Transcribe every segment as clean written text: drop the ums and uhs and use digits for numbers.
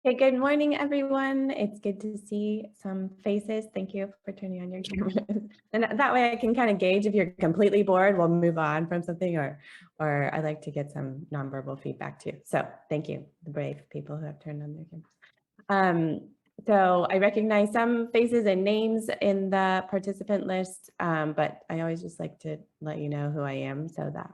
Okay, good morning, everyone. It's good to see some faces. Thank you for turning on your cameras. And that way I can kind of gauge if you're completely bored, we'll move on from something, or I like to get some nonverbal feedback too. So thank you, the brave people who have turned on their cameras. So I recognize some faces and names in the participant list, but I always just like to let you know who I am so that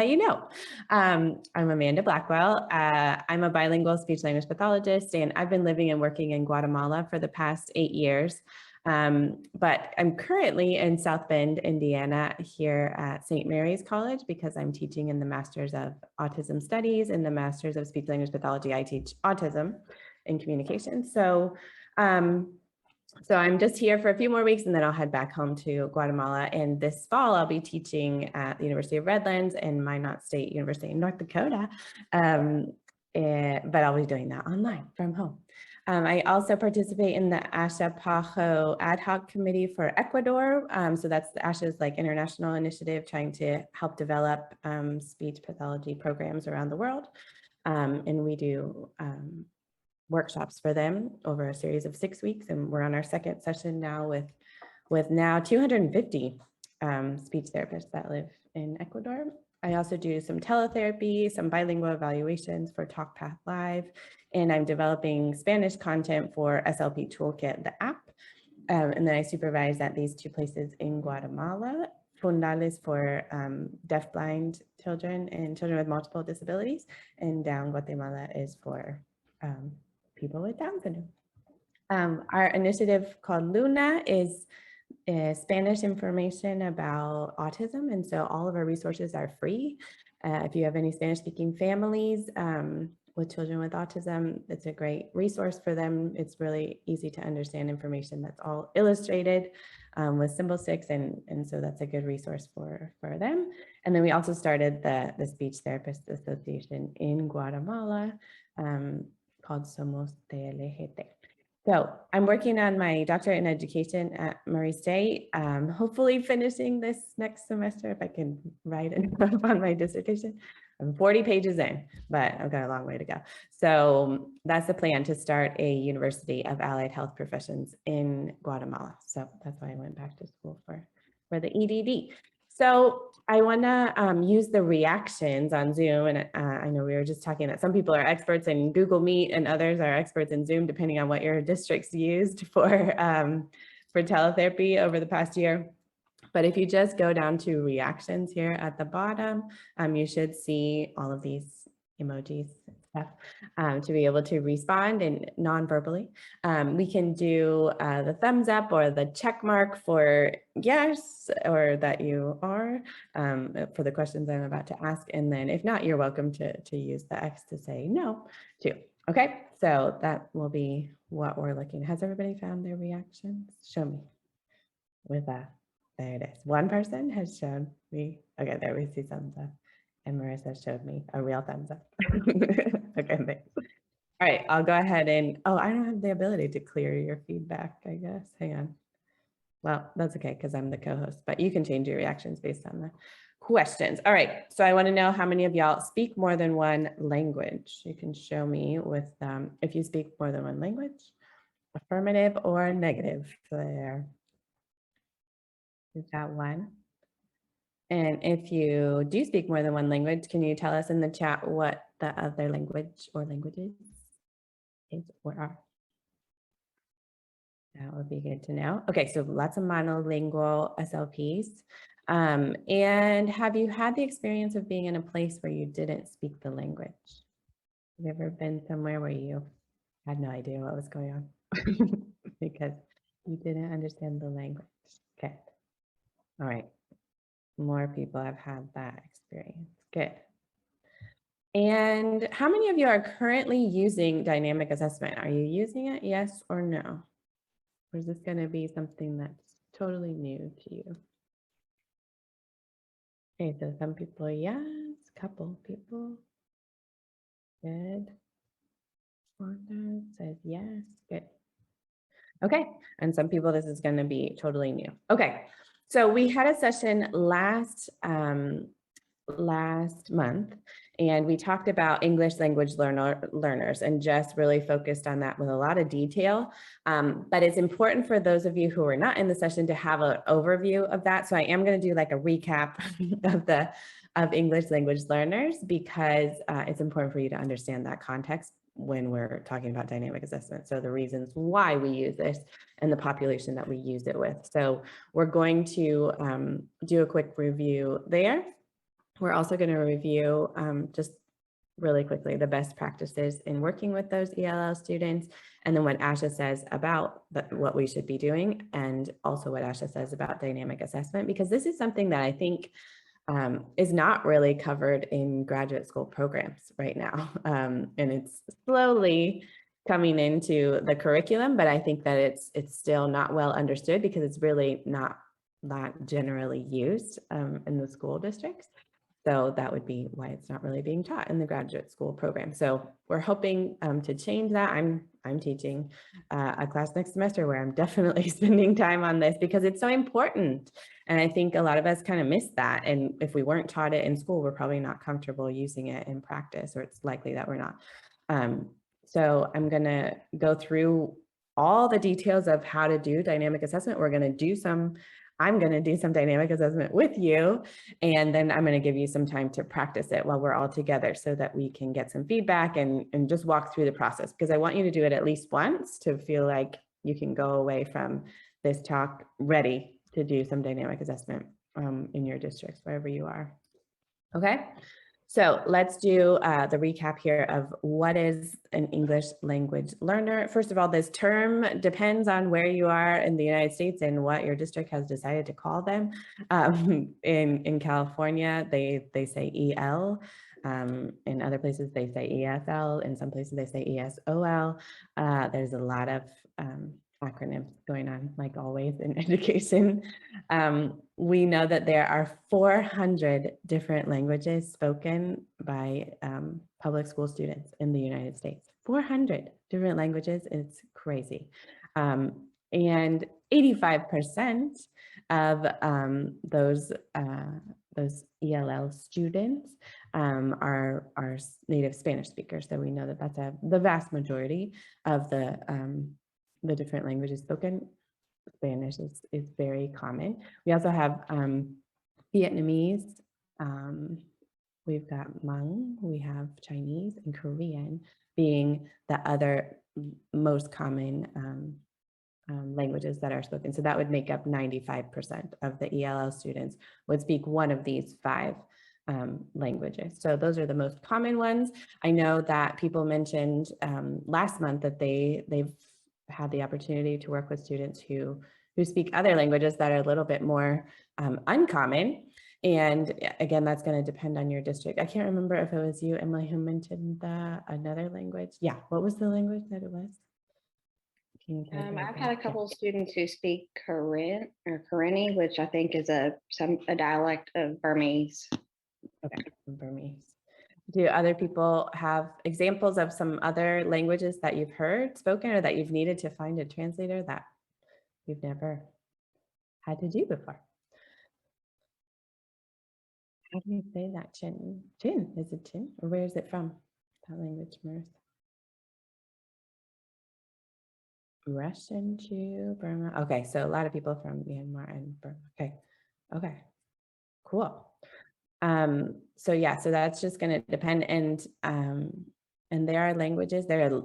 you know. I'm Amanda Blackwell. I'm a bilingual speech language pathologist, and I've been living and working in Guatemala for the past 8 years. But I'm currently in South Bend, Indiana, here at St. Mary's College because I'm teaching in the Masters of Autism Studies and the Masters of Speech Language Pathology. I teach autism and communication. So I'm just here for a few more weeks and then I'll head back home to Guatemala. And this fall, I'll be teaching at the University of Redlands and Minot State University in North Dakota. But I'll be doing that online from home. I also participate in the ASHA PAHO ad hoc committee for Ecuador. So that's the ASHA's like international initiative trying to help develop speech pathology programs around the world. And we do workshops for them over a series of 6 weeks, and we're on our second session now with now 250 speech therapists that live in Ecuador. I also do some teletherapy, some bilingual evaluations for TalkPath Live, and I'm developing Spanish content for SLP Toolkit, the app. And then I supervise at these two places in Guatemala. Fundales for deafblind children and children with multiple disabilities, and Down Guatemala is for people with Down syndrome. Our initiative called Luna is Spanish information about autism, and so all of our resources are free. If you have any Spanish-speaking families with children with autism, it's a great resource for them. It's really easy to understand information that's all illustrated with symbol sticks, and so that's a good resource for them. And then we also started the Speech Therapist Association in Guatemala, called Somos TLGT. So I'm working on my doctorate in education at Murray State, hopefully finishing this next semester if I can write enough on my dissertation. I'm 40 pages in, but I've got a long way to go. So that's the plan, to start a University of Allied Health Professions in Guatemala. So that's why I went back to school for the EDD. So I want to use the reactions on Zoom, and I know we were just talking that some people are experts in Google Meet and others are experts in Zoom, depending on what your district's used for teletherapy over the past year. But if you just go down to reactions here at the bottom, you should see all of these emojis and stuff to be able to respond and non-verbally. We can do the thumbs up or the check mark for yes, or that you are for the questions I'm about to ask. And then if not, you're welcome to use the X to say no too. Okay, so that will be what we're looking at. Has everybody found their reactions? Show me with that. There it is. One person has shown me. Okay, there we see thumbs up. And Marissa showed me a real thumbs up. Okay, thanks. All right, I'll go ahead and, oh, I don't have the ability to clear your feedback, I guess. Hang on. Well, that's okay because I'm the co-host, but you can change your reactions based on the questions. All right, so I want to know how many of y'all speak more than one language. You can show me with, if you speak more than one language, affirmative or negative there. Is that one? And if you do speak more than one language, can you tell us in the chat what the other language or languages is or are? That would be good to know. Okay, so lots of monolingual SLPs. And have you had the experience of being in a place where you didn't speak the language? Have you ever been somewhere where you had no idea what was going on because you didn't understand the language? Okay. All right. More people have had that experience. Good. And how many of you are currently using dynamic assessment? Are you using it? Yes or no? Or is this going to be something that's totally new to you? Okay, so some people, yes, a couple people. Good. Wanda says yes, good. Okay, and some people, this is going to be totally new. Okay, so we had a session last month, And we talked about English language learners and just really focused on that with a lot of detail. But it's important for those of you who are not in the session to have an overview of that. So I am going to do like a recap of English language learners, because it's important for you to understand that context when we're talking about dynamic assessment. So the reasons why we use this and the population that we use it with. So we're going to do a quick review there. We're also going to review just really quickly the best practices in working with those ELL students, and then what ASHA says about what we should be doing, and also what ASHA says about dynamic assessment, because this is something that I think is not really covered in graduate school programs right now. And it's slowly coming into the curriculum, but I think that it's still not well understood because it's really not generally used in the school districts. So that would be why it's not really being taught in the graduate school program. So we're hoping to change that. I'm teaching a class next semester where I'm definitely spending time on this because it's so important. And I think a lot of us kind of miss that. And if we weren't taught it in school, we're probably not comfortable using it in practice, or it's likely that we're not. So I'm going to go through all the details of how to do dynamic assessment. I'm going to do some dynamic assessment with you, and then I'm going to give you some time to practice it while we're all together so that we can get some feedback and just walk through the process, because I want you to do it at least once to feel like you can go away from this talk ready to do some dynamic assessment in your districts, wherever you are. Okay. So let's do the recap here of what is an English language learner. First of all, this term depends on where you are in the United States and what your district has decided to call them. In California, they say EL. In other places, they say ESL. In some places, they say ESOL. There's a lot of acronyms going on, like always in education. We know that there are 400 different languages spoken by public school students in the United States. 400 different languages, it's crazy. And 85% of those ELL students are native Spanish speakers. So we know that that's the vast majority of the different languages spoken. Spanish is very common. We also have Vietnamese, we've got Hmong, we have Chinese and Korean being the other most common languages that are spoken. So that would make up 95% of the ELL students would speak one of these 5 languages. So those are the most common ones. I know that people mentioned last month that they've had the opportunity to work with students who speak other languages that are a little bit more uncommon. And again, that's going to depend on your district. I can't remember if it was you, Emily, who mentioned another language. Yeah, what was the language that it was? I've had a couple of students who speak Korean or Karenni, which I think is a dialect of Burmese. Okay, Burmese. Do other people have examples of some other languages that you've heard spoken or that you've needed to find a translator that you've never had to do before? How do you say that, Chin? Chin, is it Chin? Or where is it from, that language, Mirth? Russian to Burma. Okay, so a lot of people from Myanmar and Burma. Okay, cool. So yeah, so that's just going to depend, and there are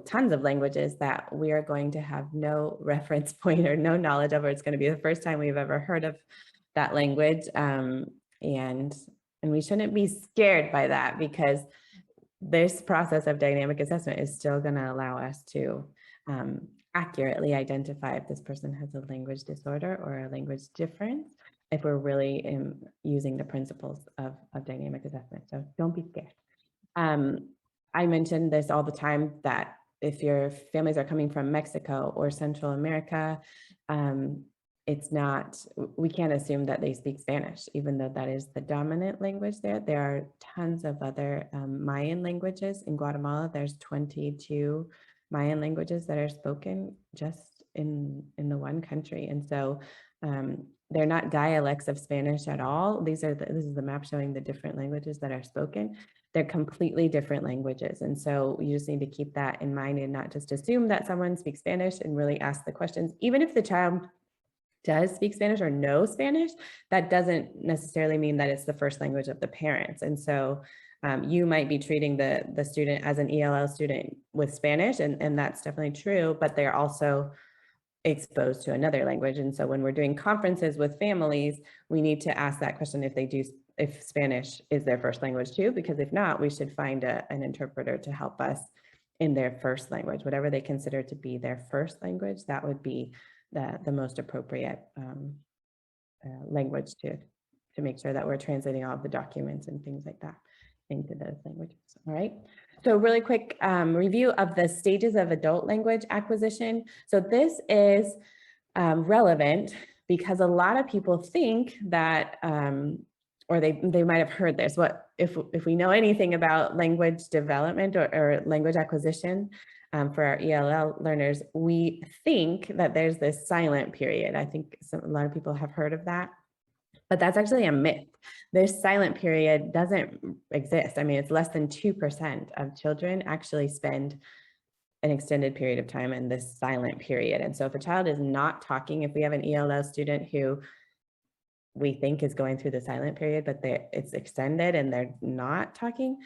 tons of languages that we are going to have no reference point or no knowledge of, or it's going to be the first time we've ever heard of that language, and we shouldn't be scared by that, because this process of dynamic assessment is still going to allow us to accurately identify if this person has a language disorder or a language difference, if we're really using the principles of dynamic assessment. So don't be scared. I mention this all the time, that if your families are coming from Mexico or Central America, we can't assume that they speak Spanish, even though that is the dominant language there. There are tons of other Mayan languages. In Guatemala, there's 22 Mayan languages that are spoken just in the one country. And so they're not dialects of Spanish at all. This is the map showing the different languages that are spoken. They're completely different languages. And so you just need to keep that in mind and not just assume that someone speaks Spanish and really ask the questions. Even if the child does speak Spanish or knows Spanish, that doesn't necessarily mean that it's the first language of the parents. And so you might be treating the student as an ELL student with Spanish, and that's definitely true, but they're also exposed to another language. And so when we're doing conferences with families, we need to ask that question if Spanish is their first language too, because if not, we should find an interpreter to help us in their first language, whatever they consider to be their first language. That would be the most appropriate language to make sure that we're translating all of the documents and things like that into those languages. All right. So really quick review of the stages of adult language acquisition. So this is relevant because a lot of people think that, or they might have heard this, if we know anything about language development or language acquisition for our ELL learners, we think that there's this silent period. I think a lot of people have heard of that. But that's actually a myth. This silent period doesn't exist. I mean, it's less than 2% of children actually spend an extended period of time in this silent period. And so if a child is not talking, if we have an ELL student who we think is going through the silent period, but it's extended and they're not talking,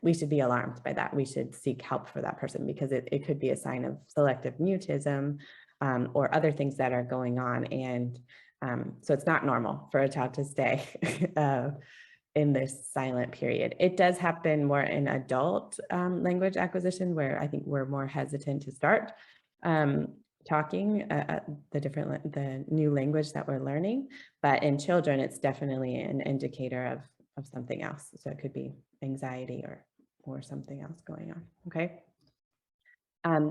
we should be alarmed by that. We should seek help for that person because it could be a sign of selective mutism or other things that are going on. And so it's not normal for a child to stay in this silent period. It does happen more in adult language acquisition, where I think we're more hesitant to start talking the new language that we're learning. But in children, it's definitely an indicator of something else. So it could be anxiety or something else going on. Okay.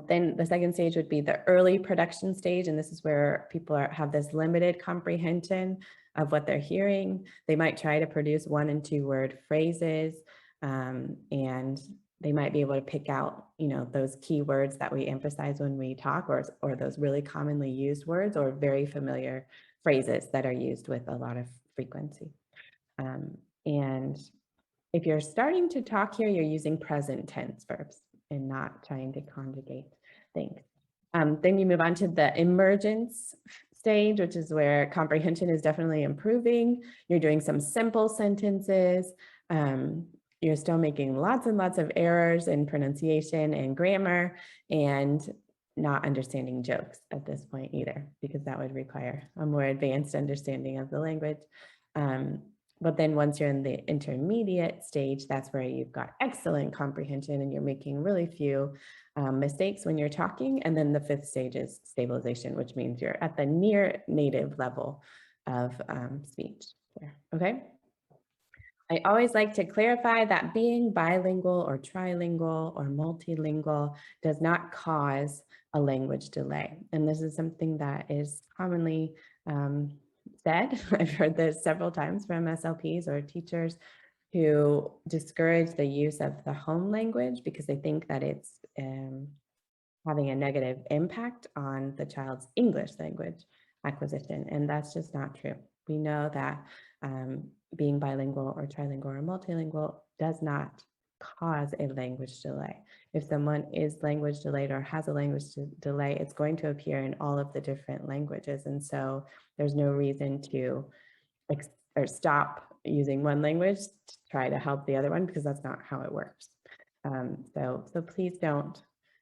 Then the second stage would be the early production stage. And this is where people have this limited comprehension of what they're hearing. They might try to produce 1 and 2 word phrases, and they might be able to pick out, those key words that we emphasize when we talk, or those really commonly used words or very familiar phrases that are used with a lot of frequency. And if you're starting to talk here, you're using present tense verbs and not trying to conjugate things. Then you move on to the emergence stage, which is where comprehension is definitely improving. You're doing some simple sentences. You're still making lots and lots of errors in pronunciation and grammar, and not understanding jokes at this point either, because that would require a more advanced understanding of the language. But then once you're in the intermediate stage, that's where you've got excellent comprehension and you're making really few mistakes when you're talking. And then the 5th stage is stabilization, which means you're at the near native level of speech. Okay. I always like to clarify that being bilingual or trilingual or multilingual does not cause a language delay. And this is something that is commonly said. I've heard this several times from SLPs or teachers who discourage the use of the home language because they think that it's having a negative impact on the child's English language acquisition. And that's just not true. We know that being bilingual or trilingual or multilingual does not cause a language delay. If someone is language delayed or has a language delay, it's going to appear in all of the different languages. And so there's no reason to stop using one language to try to help the other one, because that's not how it works. So please don't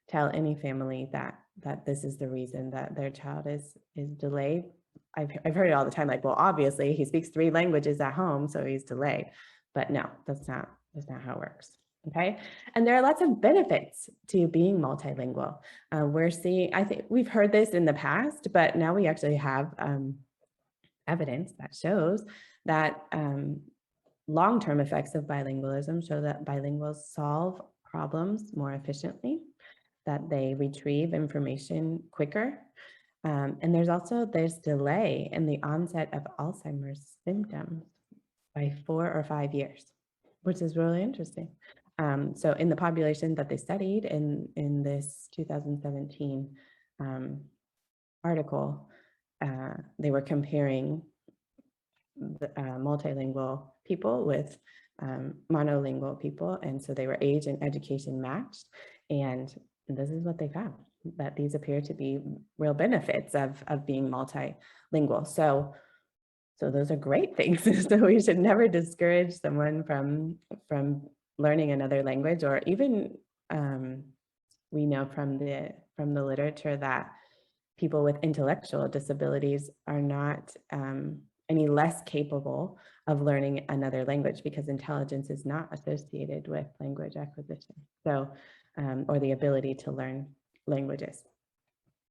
tell any family that this is the reason that their child is delayed. I've heard it all the time, like, well, obviously he speaks 3 languages at home, so he's delayed. But no, that's not how it works. Okay. And there are lots of benefits to being multilingual. I think we've heard this in the past, but now we actually have evidence that shows that long-term effects of bilingualism show that bilinguals solve problems more efficiently, that they retrieve information quicker. And there's delay in the onset of Alzheimer's symptoms by 4 or 5 years, which is really interesting. So in the population that they studied in this 2017 article, they were comparing the multilingual people with monolingual people. And so they were age and education matched. And this is what they found, that these appear to be real benefits of being multilingual. So those are great things. So we should never discourage someone from learning another language, or even we know from the literature that people with intellectual disabilities are not any less capable of learning another language, because intelligence is not associated with language acquisition, so or the ability to learn languages.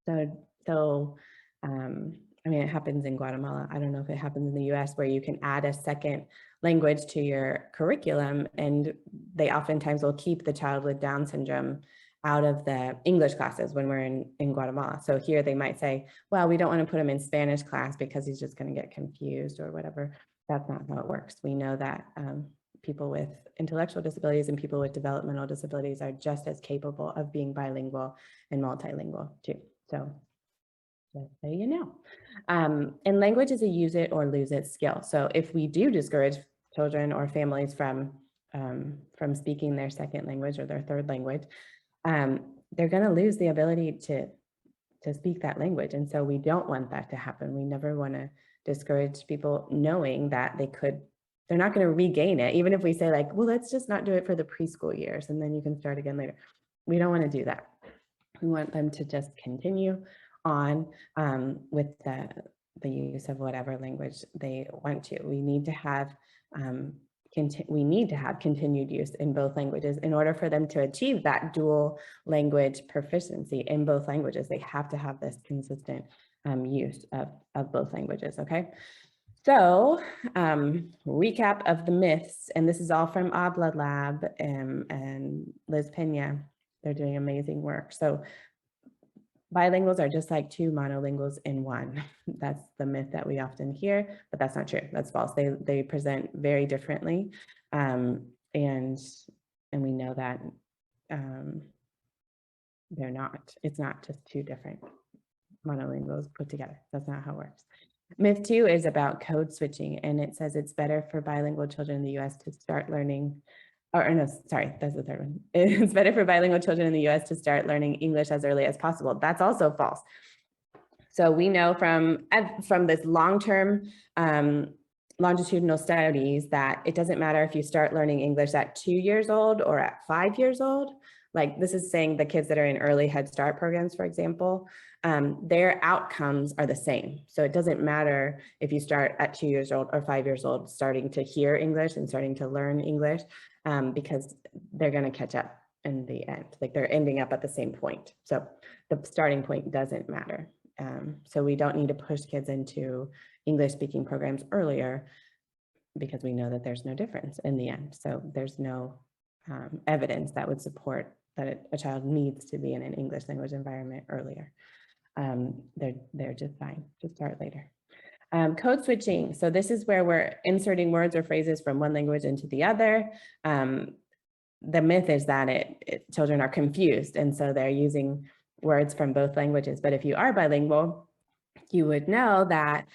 So I mean, it happens in Guatemala. I don't know if it happens in the US, where you can add a second language to your curriculum, and they oftentimes will keep the child with Down syndrome out of the English classes when we're in Guatemala. So here they might say, well, we don't want to put him in Spanish class because he's just going to get confused or whatever. That's not how it works. We know that people with intellectual disabilities and people with developmental disabilities are just as capable of being bilingual and multilingual too. So just so you know. And language is a use it or lose it skill. So if we do discourage children or families from speaking their second language or their third language, they're going to lose the ability to speak that language. And so we don't want that to happen. We never want to discourage people knowing that they're not going to regain it. Even if we say like, well, let's just not do it for the preschool years and then you can start again later. We don't want to do that. We want them to just continue on with the use of whatever language they want to. We need to have continued use in both languages in order for them to achieve that dual language proficiency in both languages. They have to have this consistent use of both languages, okay? So recap of the myths, and this is all from Abla Lab and Liz Pena. They're doing amazing work. So bilinguals are just like two monolinguals in one. That's the myth that we often hear, but that's not true. That's false. They present very differently, and we know that they're not. It's not just two different monolinguals put together. That's not how it works. Myth 2 is about code switching, and it says it's better for bilingual children in the US to start learning, or no, sorry, that's the third one. It's better for bilingual children in the US to start learning English as early as possible. That's also false. So we know from this long-term longitudinal studies that it doesn't matter if you start learning English at 2 years old or at 5 years old. Like this is saying the kids that are in early Head Start programs, for example, their outcomes are the same. So it doesn't matter if you start at 2 years old or 5 years old, starting to hear English and starting to learn English, because they're going to catch up in the end. Like they're ending up at the same point. So the starting point doesn't matter. So we don't need to push kids into English speaking programs earlier, because we know that there's no difference in the end. So there's no evidence that would support that a child needs to be in an English language environment earlier. They're just fine to start later. Code switching. So this is where we're inserting words or phrases from one language into the other. The myth is that children are confused, and so they're using words from both languages. But if you are bilingual, you would know that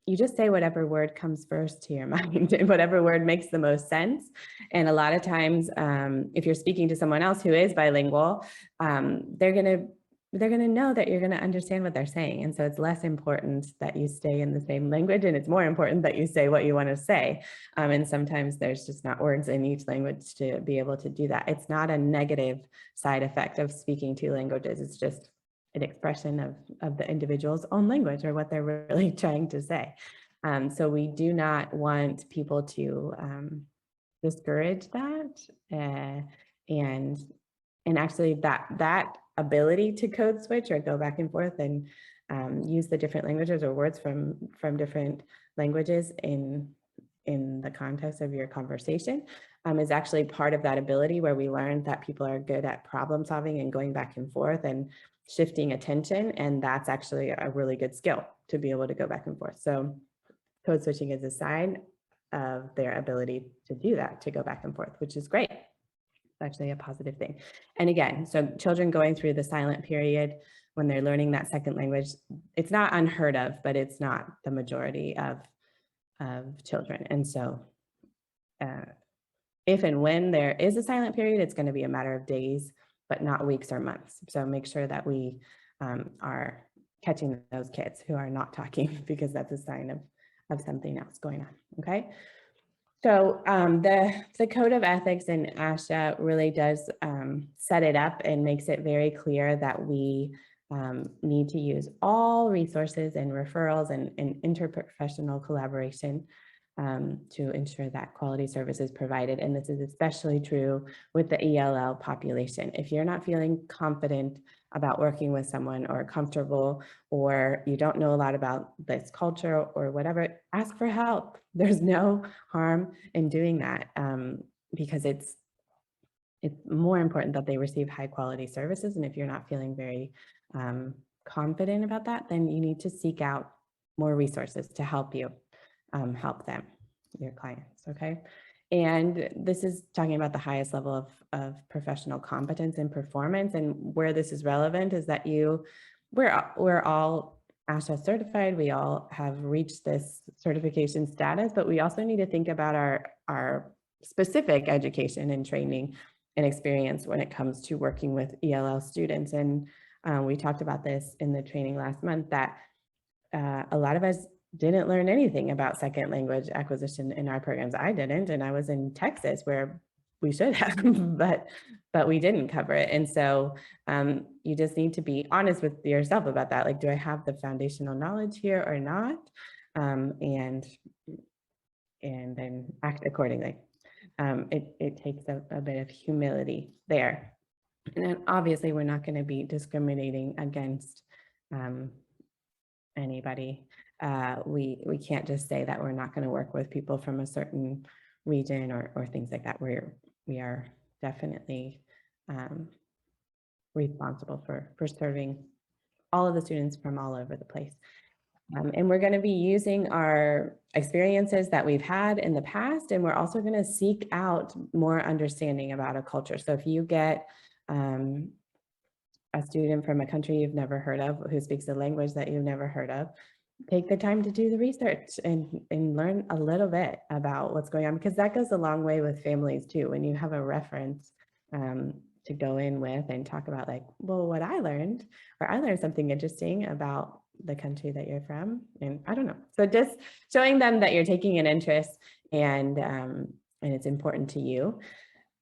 you just say whatever word comes first to your mind and whatever word makes the most sense. And a lot of times, if you're speaking to someone else who is bilingual, they're gonna know that you're gonna understand what they're saying. And so it's less important that you stay in the same language, and it's more important that you say what you want to say. And sometimes there's just not words in each language to be able to do that. It's not a negative side effect of speaking two languages. It's just an expression of the individual's own language or what they're really trying to say. So we do not want people to discourage that, and actually that ability to code switch or go back and forth and use the different languages or words from different languages in the context of your conversation is actually part of that ability, where we learned that people are good at problem solving and going back and forth and shifting attention. And that's actually a really good skill to be able to go back and forth. So code switching is a sign of their ability to do that, to go back and forth, which is great. It's actually a positive thing. And again, so children going through the silent period when they're learning that second language, it's not unheard of, but it's not the majority of of children. And so if and when there is a silent period, it's going to be a matter of days, but not weeks or months. So make sure that we are catching those kids who are not talking, because that's a sign of something else going on. Okay. So the Code of Ethics in ASHA really does set it up and makes it very clear that we need to use all resources and referrals and interprofessional collaboration to ensure that quality service is provided. And this is especially true with the ELL population. If you're not feeling confident about working with someone, or comfortable, or you don't know a lot about this culture or whatever, ask for help. There's no harm in doing that, because it's more important that they receive high quality services. And if you're not feeling very confident about that, then you need to seek out more resources to help you help them, your clients. Okay. And this is talking about the highest level of professional competence and performance. And where this is relevant is that we're all ASHA certified. We all have reached this certification status, but we also need to think about our specific education and training and experience when it comes to working with ELL students. And we talked about this in the training last month, that a lot of us didn't learn anything about second language acquisition in our programs. I didn't, and I was in Texas where we should have, but we didn't cover it. And so you just need to be honest with yourself about that. Like, do I have the foundational knowledge here or not? And then act accordingly. It takes a bit of humility there. And then obviously we're not going to be discriminating against anybody. We can't just say that we're not going to work with people from a certain region or things like that. We are definitely responsible for serving all of the students from all over the place. And we're going to be using our experiences that we've had in the past, and we're also going to seek out more understanding about a culture. So if you get a student from a country you've never heard of, who speaks a language that you've never heard of, take the time to do the research and learn a little bit about what's going on, because that goes a long way with families too. When you have a reference to go in with and talk about, like, well, what I learned, or I learned something interesting about the country that you're from, and I don't know. So just showing them that you're taking an interest and it's important to you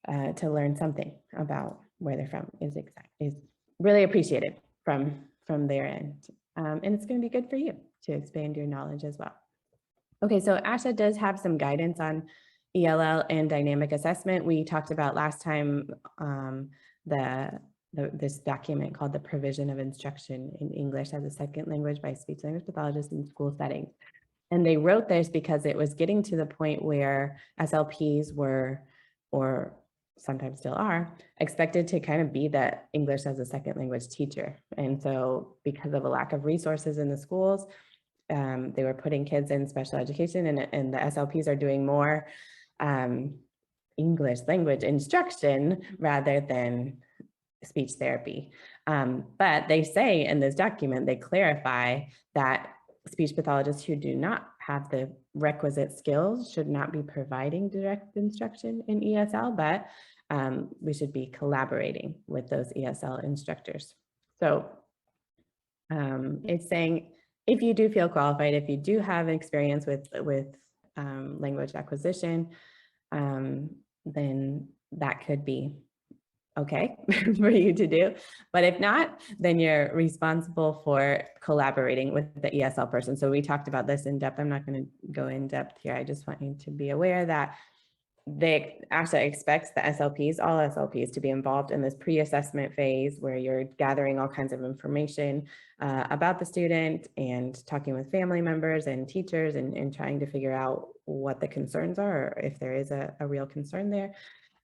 to learn something about where they're from is really appreciated from their end. And it's going to be good for you to expand your knowledge as well. Okay, so ASHA does have some guidance on ELL and dynamic assessment. We talked about last time this document called the Provision of Instruction in English as a Second Language by Speech Language Pathologists in School Settings. And they wrote this because it was getting to the point where SLPs were, or sometimes still are, expected to kind of be the English as a second language teacher. And so because of a lack of resources in the schools, they were putting kids in special education, and the SLPs are doing more English language instruction rather than speech therapy. But they say in this document, they clarify that speech pathologists who do not have the requisite skills should not be providing direct instruction in ESL, but we should be collaborating with those ESL instructors. So it's saying, if you do feel qualified, if you do have experience with language acquisition, then that could be okay for you to do. But if not, then you're responsible for collaborating with the ESL person. So we talked about this in depth. I'm not going to go in depth here. I just want you to be aware that ASHA expects the SLPs, all SLPs, to be involved in this pre-assessment phase where you're gathering all kinds of information about the student and talking with family members and teachers and trying to figure out what the concerns are, or if there is a real concern there.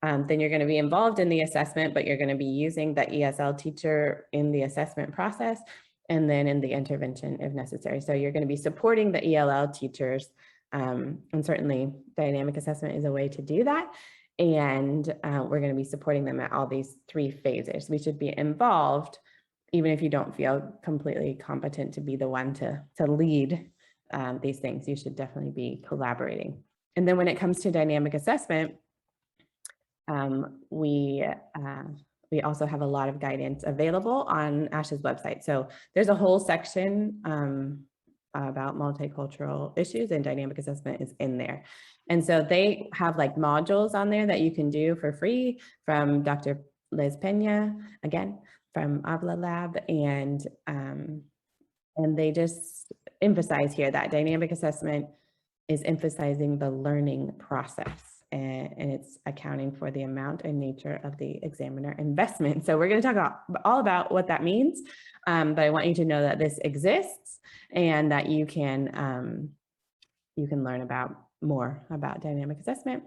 Then you're going to be involved in the assessment, but you're going to be using the ESL teacher in the assessment process and then in the intervention if necessary. So you're going to be supporting the ELL teachers, and certainly dynamic assessment is a way to do that. And we're going to be supporting them at all these three phases. We should be involved, even if you don't feel completely competent to be the one to lead these things, you should definitely be collaborating. And then when it comes to dynamic assessment, we also have a lot of guidance available on ASHA's website. So there's a whole section about multicultural issues, and dynamic assessment is in there. And so they have like modules on there that you can do for free from Dr. Liz Pena, again, from Habla Lab, and they just emphasize here that dynamic assessment is emphasizing the learning process, and it's accounting for the amount and nature of the examiner investment. So we're going to talk all about what that means, but I want you to know that this exists and that you can learn about more about dynamic assessment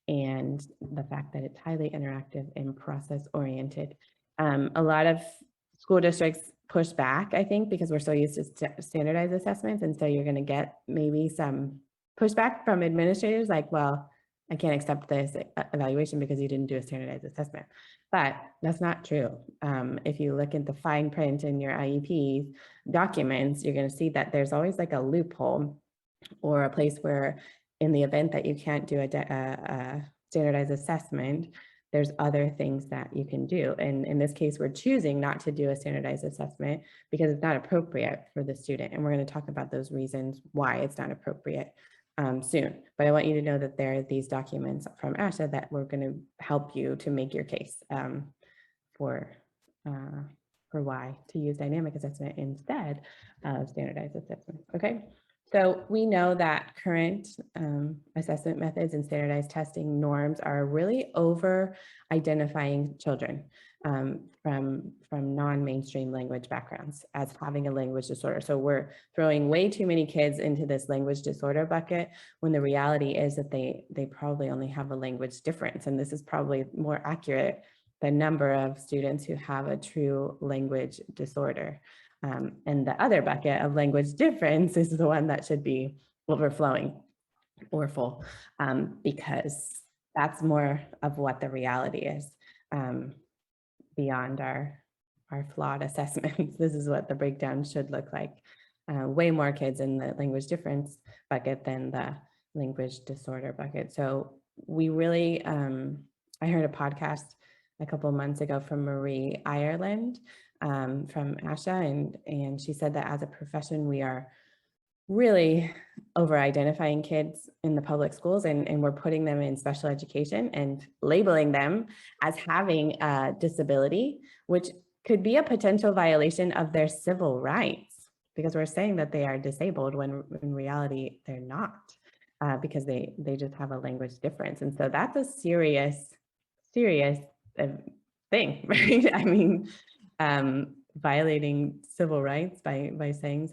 and the fact that it's highly interactive and process oriented. A lot of school districts push back, I think, because we're so used to standardized assessments. And so you're going to get maybe some pushback from administrators like, well, I can't accept this evaluation because you didn't do a standardized assessment. But that's not true. If you look at the fine print in your IEP documents, you're going to see that there's always like a loophole or a place where, in the event that you can't do a standardized assessment, there's other things that you can do. And in this case, we're choosing not to do a standardized assessment because it's not appropriate for the student. And we're going to talk about those reasons why it's not appropriate soon. But I want you to know that there are these documents from ASHA that we're going to help you to make your case for why to use dynamic assessment instead of standardized assessment. Okay. So we know that current assessment methods and standardized testing norms are really over identifying children from non-mainstream language backgrounds as having a language disorder. So we're throwing way too many kids into this language disorder bucket when the reality is that they probably only have a language difference. And this is probably more accurate, the number of students who have a true language disorder. And the other bucket of language difference is the one that should be overflowing or full, because that's more of what the reality is beyond our flawed assessments. This is what the breakdown should look like. Way more kids in the language difference bucket than the language disorder bucket. So we really, I heard a podcast a couple of months ago from Marie Ireland from ASHA, and she said that as a profession, we are really over identifying kids in the public schools, and we're putting them in special education and labeling them as having a disability, which could be a potential violation of their civil rights, because we're saying that they are disabled when in reality they're not, because they just have a language difference. And so that's a serious thing, right? I mean, violating civil rights by saying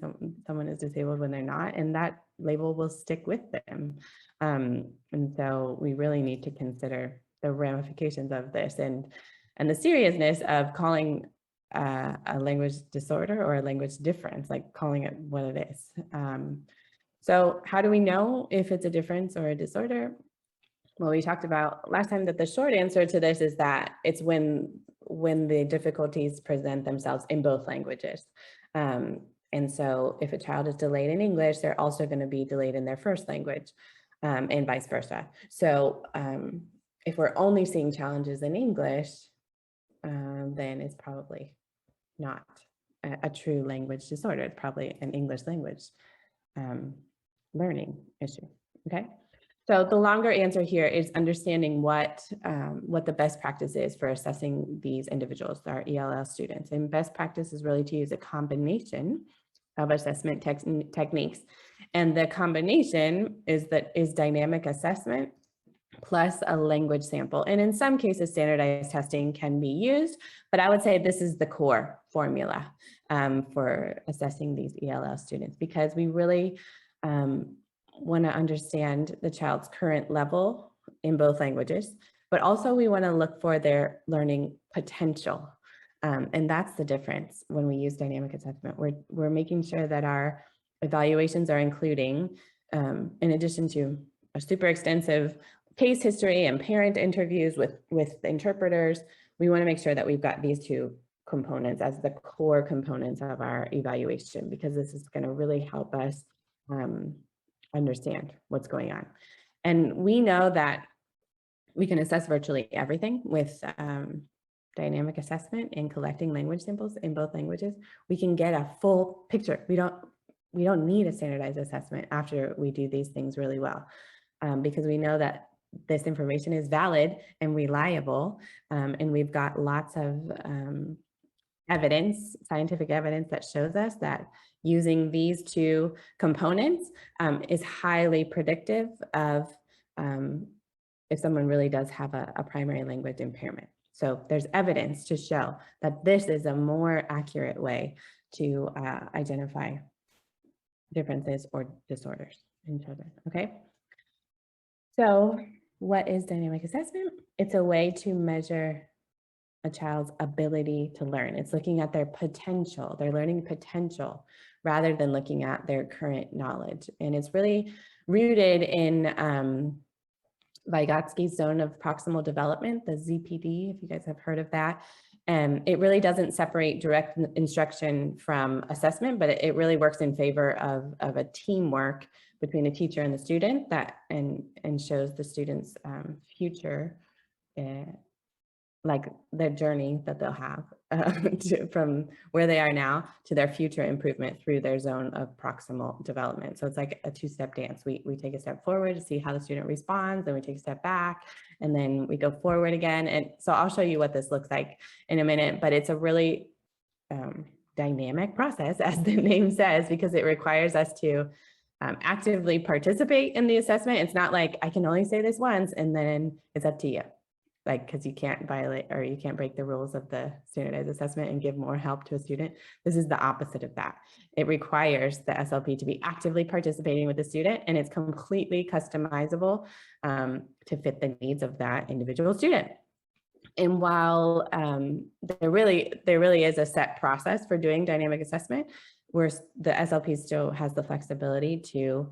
someone is disabled when they're not, and that label will stick with them. And so we really need to consider the ramifications of this and the seriousness of calling a language disorder or a language difference, like calling it what it is. So how do we know if it's a difference or a disorder? Well, we talked about last time that the short answer to this is that it's when the difficulties present themselves in both languages. And so if a child is delayed in English, they're also going to be delayed in their first language, and vice versa. So if we're only seeing challenges in English, then it's probably not a true language disorder. It's probably an English language learning issue. Okay. So the longer answer here is understanding what the best practice is for assessing these individuals, our ELL students. And best practice is really to use a combination of assessment techniques. And the combination is dynamic assessment plus a language sample. And in some cases, standardized testing can be used, but I would say this is the core formula for assessing these ELL students, because we really want to understand the child's current level in both languages, but also we want to look for their learning potential. And that's the difference when we use dynamic assessment. We're making sure that our evaluations are including, in addition to a super extensive case history and parent interviews with interpreters, we want to make sure that we've got these two components as the core components of our evaluation, because this is going to really help us understand what's going on. And we know that we can assess virtually everything with dynamic assessment and collecting language samples in both languages. We can get a full picture. We don't need a standardized assessment after we do these things really well, because we know that this information is valid and reliable, and we've got lots of evidence, scientific evidence that shows us that using these two components is highly predictive of if someone really does have a primary language impairment. So there's evidence to show that this is a more accurate way to identify differences or disorders in children, okay? So what is dynamic assessment? It's a way to measure a child's ability to learn. It's looking at their potential, their learning potential, rather than looking at their current knowledge. And it's really rooted in Vygotsky's zone of proximal development, the ZPD, if you guys have heard of that. And it really doesn't separate direct instruction from assessment, but it really works in favor of a teamwork between the teacher and the student that and shows the student's future, like the journey that they'll have from where they are now to their future improvement through their zone of proximal development. So it's like a two-step dance. We take a step forward to see how the student responds, then we take a step back, and then we go forward again. And so I'll show you what this looks like in a minute, but it's a really dynamic process, as the name says, because it requires us to actively participate in the assessment. It's not like I can only say this once and then it's up to you. Like, because you can't violate or you can't break the rules of the standardized assessment and give more help to a student. This is the opposite of that. It requires the SLP to be actively participating with the student, and it's completely customizable to fit the needs of that individual student. And while there really is a set process for doing dynamic assessment, where the SLP still has the flexibility to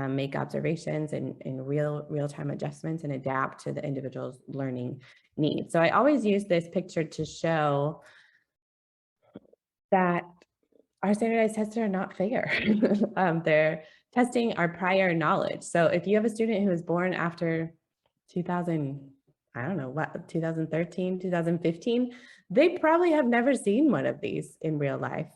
make observations and real-time adjustments and adapt to the individual's learning needs. So I always use this picture to show that our standardized tests are not fair. They're testing our prior knowledge. So if you have a student who was born after 2000, I don't know what, 2013, 2015, they probably have never seen one of these in real life,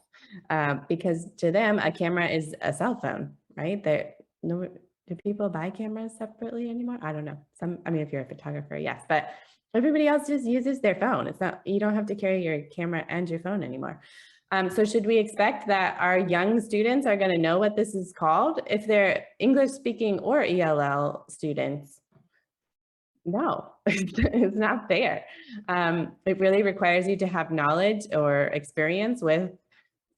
because to them, a camera is a cell phone, right? No, do people buy cameras separately anymore? I don't know. I mean, if you're a photographer, yes, but everybody else just uses their phone. It's not, you don't have to carry your camera and your phone anymore. So should we expect that our young students are going to know what this is called? If they're English speaking or ELL students, no, it's not fair. It really requires you to have knowledge or experience with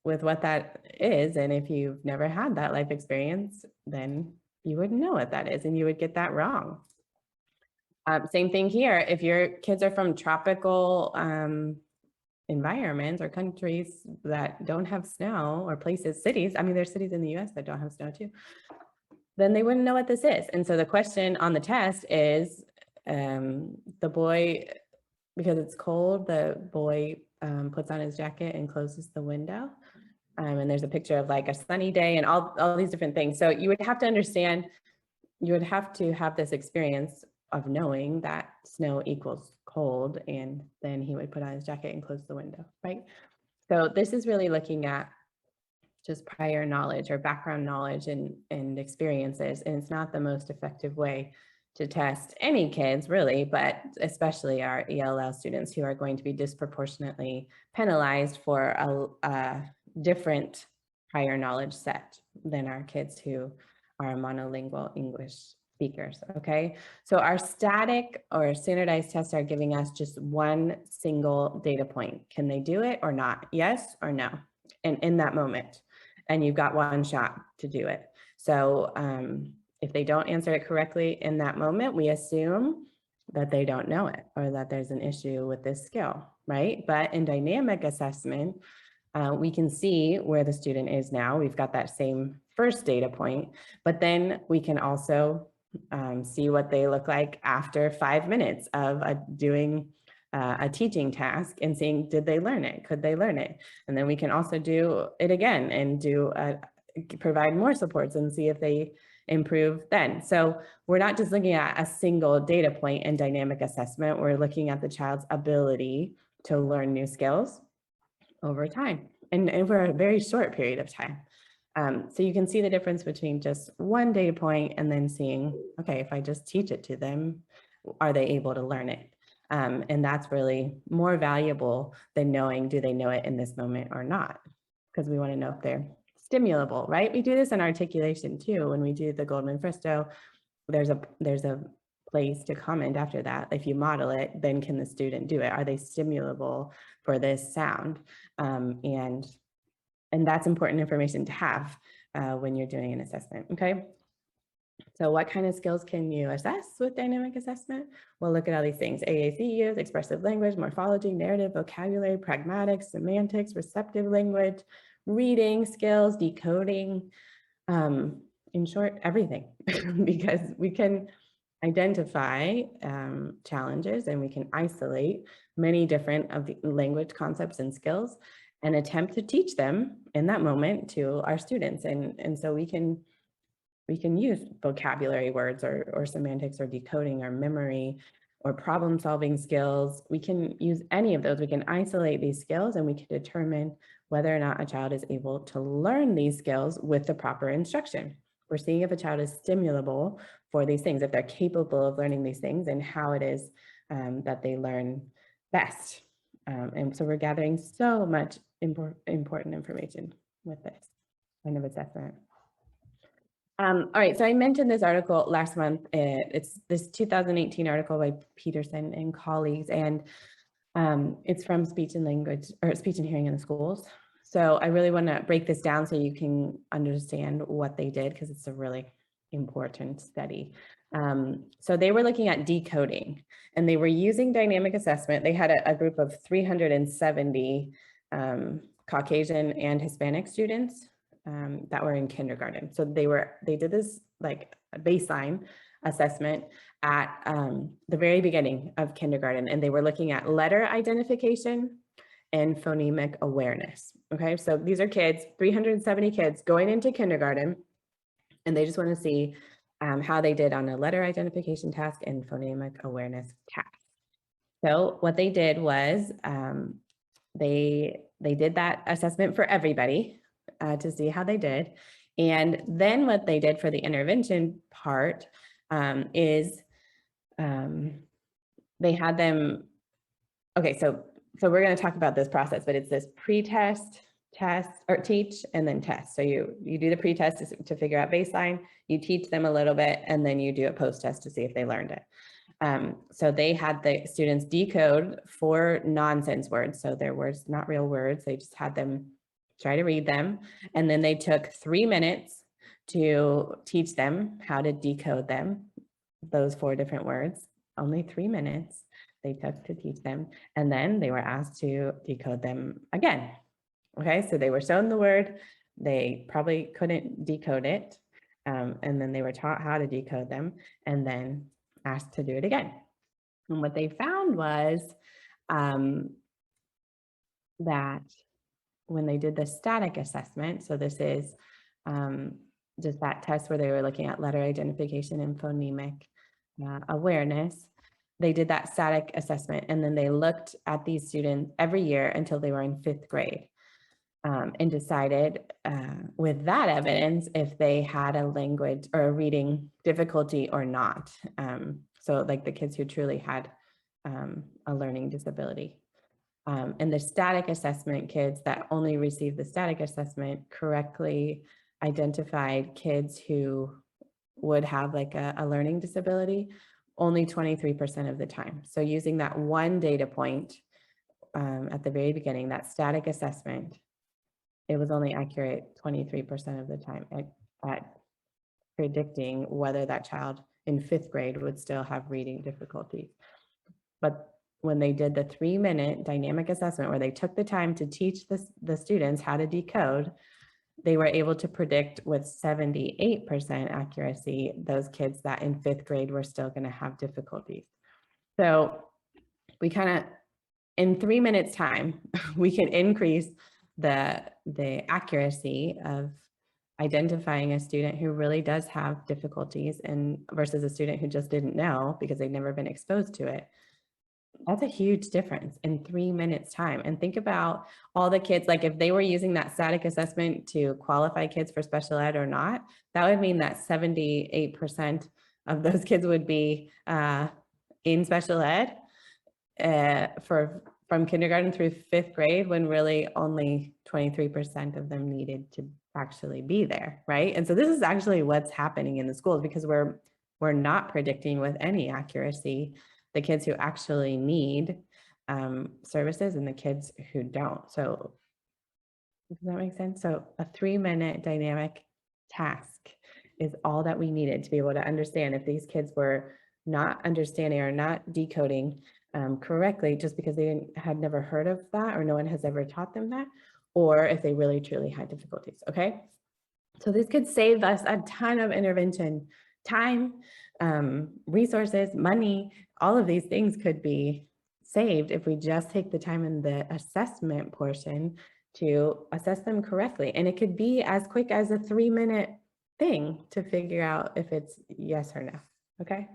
what that is. And if you've never had that life experience, then you wouldn't know what that is and you would get that wrong. Same thing here. If your kids are from tropical environments or countries that don't have snow, or cities, I mean, there's cities in the US that don't have snow too, then they wouldn't know what this is. And so the question on the test is, the boy, because it's cold, the boy puts on his jacket and closes the window. And there's a picture of like a sunny day and all these different things. So you would have to understand, you would have to have this experience of knowing that snow equals cold, and then he would put on his jacket and close the window, right? So this is really looking at just prior knowledge or background knowledge and experiences. And it's not the most effective way to test any kids really, but especially our ELL students who are going to be disproportionately penalized for a different prior knowledge set than our kids who are monolingual English speakers, okay? So our static or standardized tests are giving us just one single data point. Can they do it or not? Yes or no? And in that moment, and you've got one shot to do it. So if they don't answer it correctly in that moment, we assume that they don't know it or that there's an issue with this skill, right? But in dynamic assessment, we can see where the student is now. We've got that same first data point, but then we can also see what they look like after 5 minutes of doing a teaching task and seeing, did they learn it? Could they learn it? And then we can also do it again and do provide more supports and see if they improve then. So we're not just looking at a single data point in dynamic assessment, we're looking at the child's ability to learn new skills over time and over a very short period of time. So you can see the difference between just one data point and then seeing, okay, if I just teach it to them, are they able to learn it? And that's really more valuable than knowing, do they know it in this moment or not? Because we want to know if they're stimulable, right? We do this in articulation too. When we do the Goldman-Fristow, there's a place to comment after that. If you model it, then can the student do it? Are they stimulable for this sound? And that's important information to have when you're doing an assessment, okay? So what kind of skills can you assess with dynamic assessment? We'll look at all these things: AACUs, expressive language, morphology, narrative, vocabulary, pragmatics, semantics, receptive language, reading skills, decoding, in short, everything, because we can identify challenges and we can isolate many different of the language concepts and skills and attempt to teach them in that moment to our students. And so we can use vocabulary words or semantics or decoding or memory or problem solving skills. We can use any of those. We can isolate these skills and we can determine whether or not a child is able to learn these skills with the proper instruction. We're seeing if a child is stimulable for these things, if they're capable of learning these things, and how it is that they learn best. And so we're gathering so much important information with this kind of assessment. All right, so I mentioned this article last month. It's this 2018 article by Peterson and colleagues, and it's from Speech and Language, or Speech and Hearing in the Schools. So I really want to break this down so you can understand what they did, because it's a really important study. So they were looking at decoding, and they were using dynamic assessment. They had a group of 370 Caucasian and Hispanic students that were in kindergarten. So they did this like a baseline assessment at the very beginning of kindergarten, and they were looking at letter identification and phonemic awareness. Okay, so these are kids, 370 kids going into kindergarten, and they just want to see how they did on a letter identification task and phonemic awareness task. So what they did was they did that assessment for everybody to see how they did. And then what they did for the intervention part is they had them, okay, so we're going to talk about this process, but it's this pre-test, test, or teach, and then test. So you do the pre-test to figure out baseline, you teach them a little bit, and then you do a post-test to see if they learned it. So they had the students decode 4 nonsense words. So they're words, not real words. They just had them try to read them. And then they took 3 minutes to teach them how to decode them, those 4 different words. Only 3 minutes they took to teach them. And then they were asked to decode them again. Okay, so they were shown the word, they probably couldn't decode it. And then they were taught how to decode them and then asked to do it again. And what they found was that when they did the static assessment, so this is just that test where they were looking at letter identification and phonemic awareness, they did that static assessment, and then they looked at these students every year until they were in 5th grade and decided with that evidence if they had a language or a reading difficulty or not. So like the kids who truly had a learning disability. And the static assessment kids that only received the static assessment correctly identified kids who would have like a learning disability only 23% of the time. So using that one data point at the very beginning, that static assessment, it was only accurate 23% of the time at predicting whether that child in 5th grade would still have reading difficulties. But when they did the 3-minute dynamic assessment where they took the time to teach the students how to decode, they were able to predict with 78% accuracy those kids that in 5th grade were still going to have difficulties. So we kind of, in 3 minutes time, we can increase the accuracy of identifying a student who really does have difficulties and versus a student who just didn't know because they've never been exposed to it. That's a huge difference in 3 minutes time. And think about all the kids, like if they were using that static assessment to qualify kids for special ed or not, that would mean that 78% of those kids would be in special ed from kindergarten through 5th grade, when really only 23% of them needed to actually be there, right? And so this is actually what's happening in the schools, because we're not predicting with any accuracy the kids who actually need services and the kids who don't. So does that make sense? So a 3-minute dynamic task is all that we needed to be able to understand if these kids were not understanding or not decoding correctly, just because they had never heard of that or no one has ever taught them that, or if they really truly had difficulties. Okay, so this could save us a ton of intervention time, resources, money. All of these things could be saved if we just take the time in the assessment portion to assess them correctly. And it could be as quick as a 3-minute thing to figure out if it's yes or no. Okay,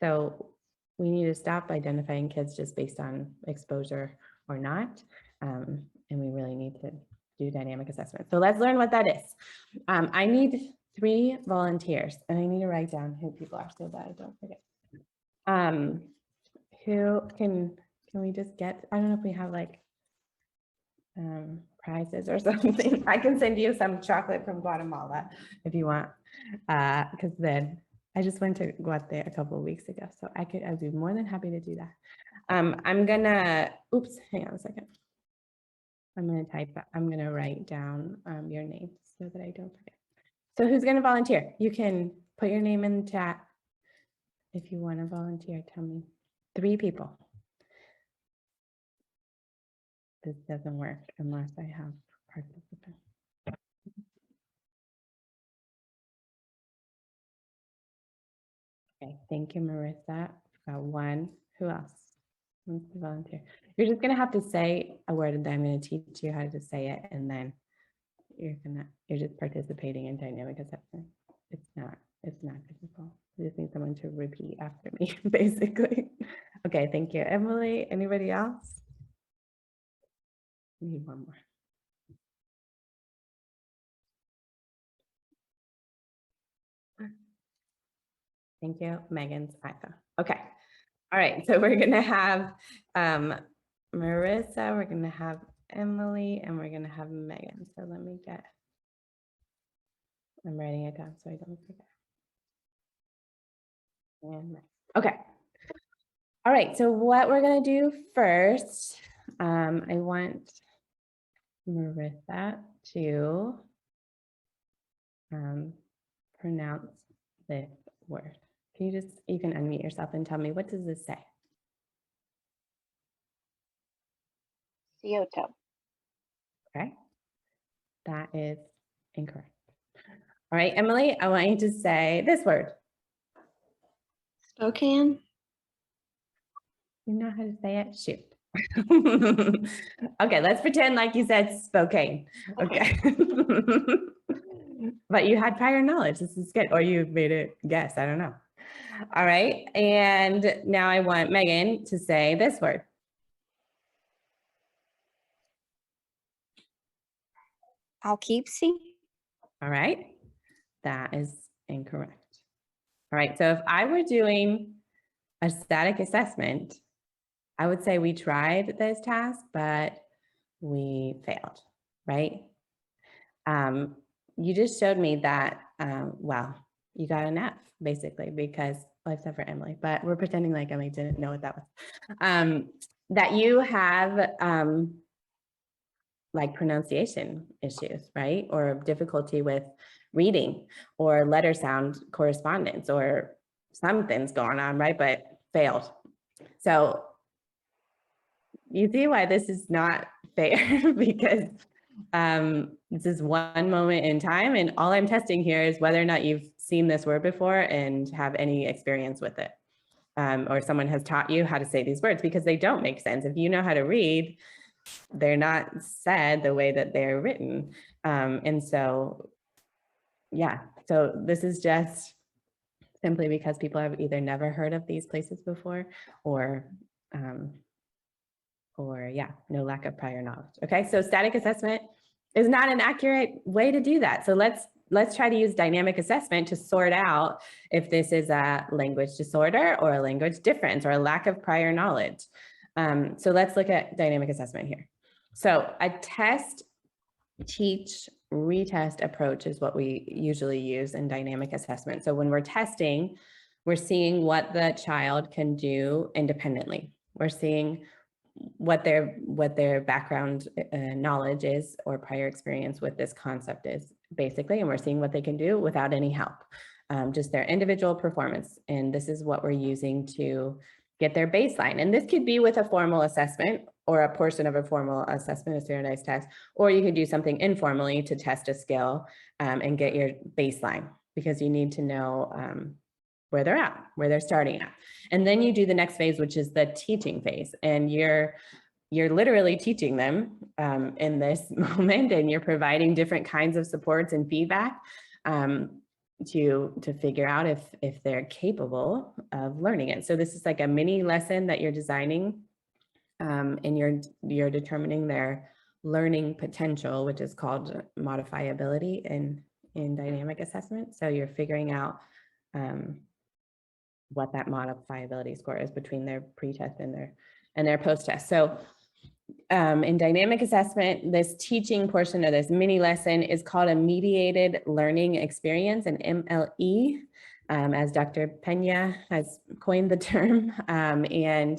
so we need to stop identifying kids just based on exposure or not. And we really need to do dynamic assessment. So let's learn what that is. I need 3 volunteers, and I need to write down who people are so that I don't forget. Who can we just get, I don't know if we have like prizes or something. I can send you some chocolate from Guatemala if you want, because then I just went to Guatemala a couple of weeks ago, so I'd be more than happy to do that. I'm gonna, oops, hang on a second. I'm gonna write down your name so that I don't forget. So who's gonna volunteer? You can put your name in the chat. If you wanna volunteer, tell me. 3 people. This doesn't work unless I have participants. Okay, thank you, Marissa. Got 1. Who else wants to volunteer? You're just gonna have to say a word, and then I'm gonna teach you how to say it, and then you're just participating in dynamic assessment. It's not difficult. I just need someone to repeat after me, basically. Okay, thank you. Emily, anybody else? We need 1 more. Thank you, Megan's iPhone. Okay, all right, so we're gonna have Marissa, we're gonna have Emily, and we're gonna have Megan. So let me I'm writing it down so I don't forget. And okay. All right, so what we're gonna do first, I want Marissa to pronounce this word. You can unmute yourself and tell me, what does this say? Kyoto. Okay, that is incorrect. All right, Emily, I want you to say this word. Spokane. You know how to say it? Shoot. Okay, let's pretend like you said Spokane. Okay. But you had prior knowledge. This is good. Or you made a guess. I don't know. All right. And now I want Megan to say this word. Poughkeepsie. All right. That is incorrect. All right. So if I were doing a static assessment, I would say we tried this task, but we failed, right? You just showed me that, well, you got an F basically, because, well, except for Emily, but we're pretending like Emily didn't know what that was. That you have like pronunciation issues, right? Or difficulty with reading or letter sound correspondence or something's going on, right? But failed. So you see why this is not fair, because this is one moment in time, and all I'm testing here is whether or not you've seen this word before and have any experience with it, or someone has taught you how to say these words, because they don't make sense. If you know how to read, they're not said the way that they're written. And so yeah, so this is just simply because people have either never heard of these places before or yeah, no lack of prior knowledge. Okay, so static assessment is not an accurate way to do that. So let's try to use dynamic assessment to sort out if this is a language disorder or a language difference or a lack of prior knowledge. So let's look at dynamic assessment here. So a test, teach, retest approach is what we usually use in dynamic assessment. So when we're testing, we're seeing what the child can do independently. We're seeing what their background knowledge is or prior experience with this concept is basically, and we're seeing what they can do without any help, just their individual performance. And this is what we're using to get their baseline. And this could be with a formal assessment or a portion of a formal assessment, a standardized test, or you could do something informally to test a skill and get your baseline, because you need to know where they're at, where they're starting at. And then you do the next phase, which is the teaching phase. And you're literally teaching them in this moment, and you're providing different kinds of supports and feedback to figure out if they're capable of learning it. So this is like a mini lesson that you're designing, and you're determining their learning potential, which is called modifiability in dynamic assessment. So you're figuring out what that modifiability score is between their pre-test and their post-test. So in dynamic assessment, this teaching portion of this mini lesson is called a mediated learning experience, an MLE, as Dr. Pena has coined the term. And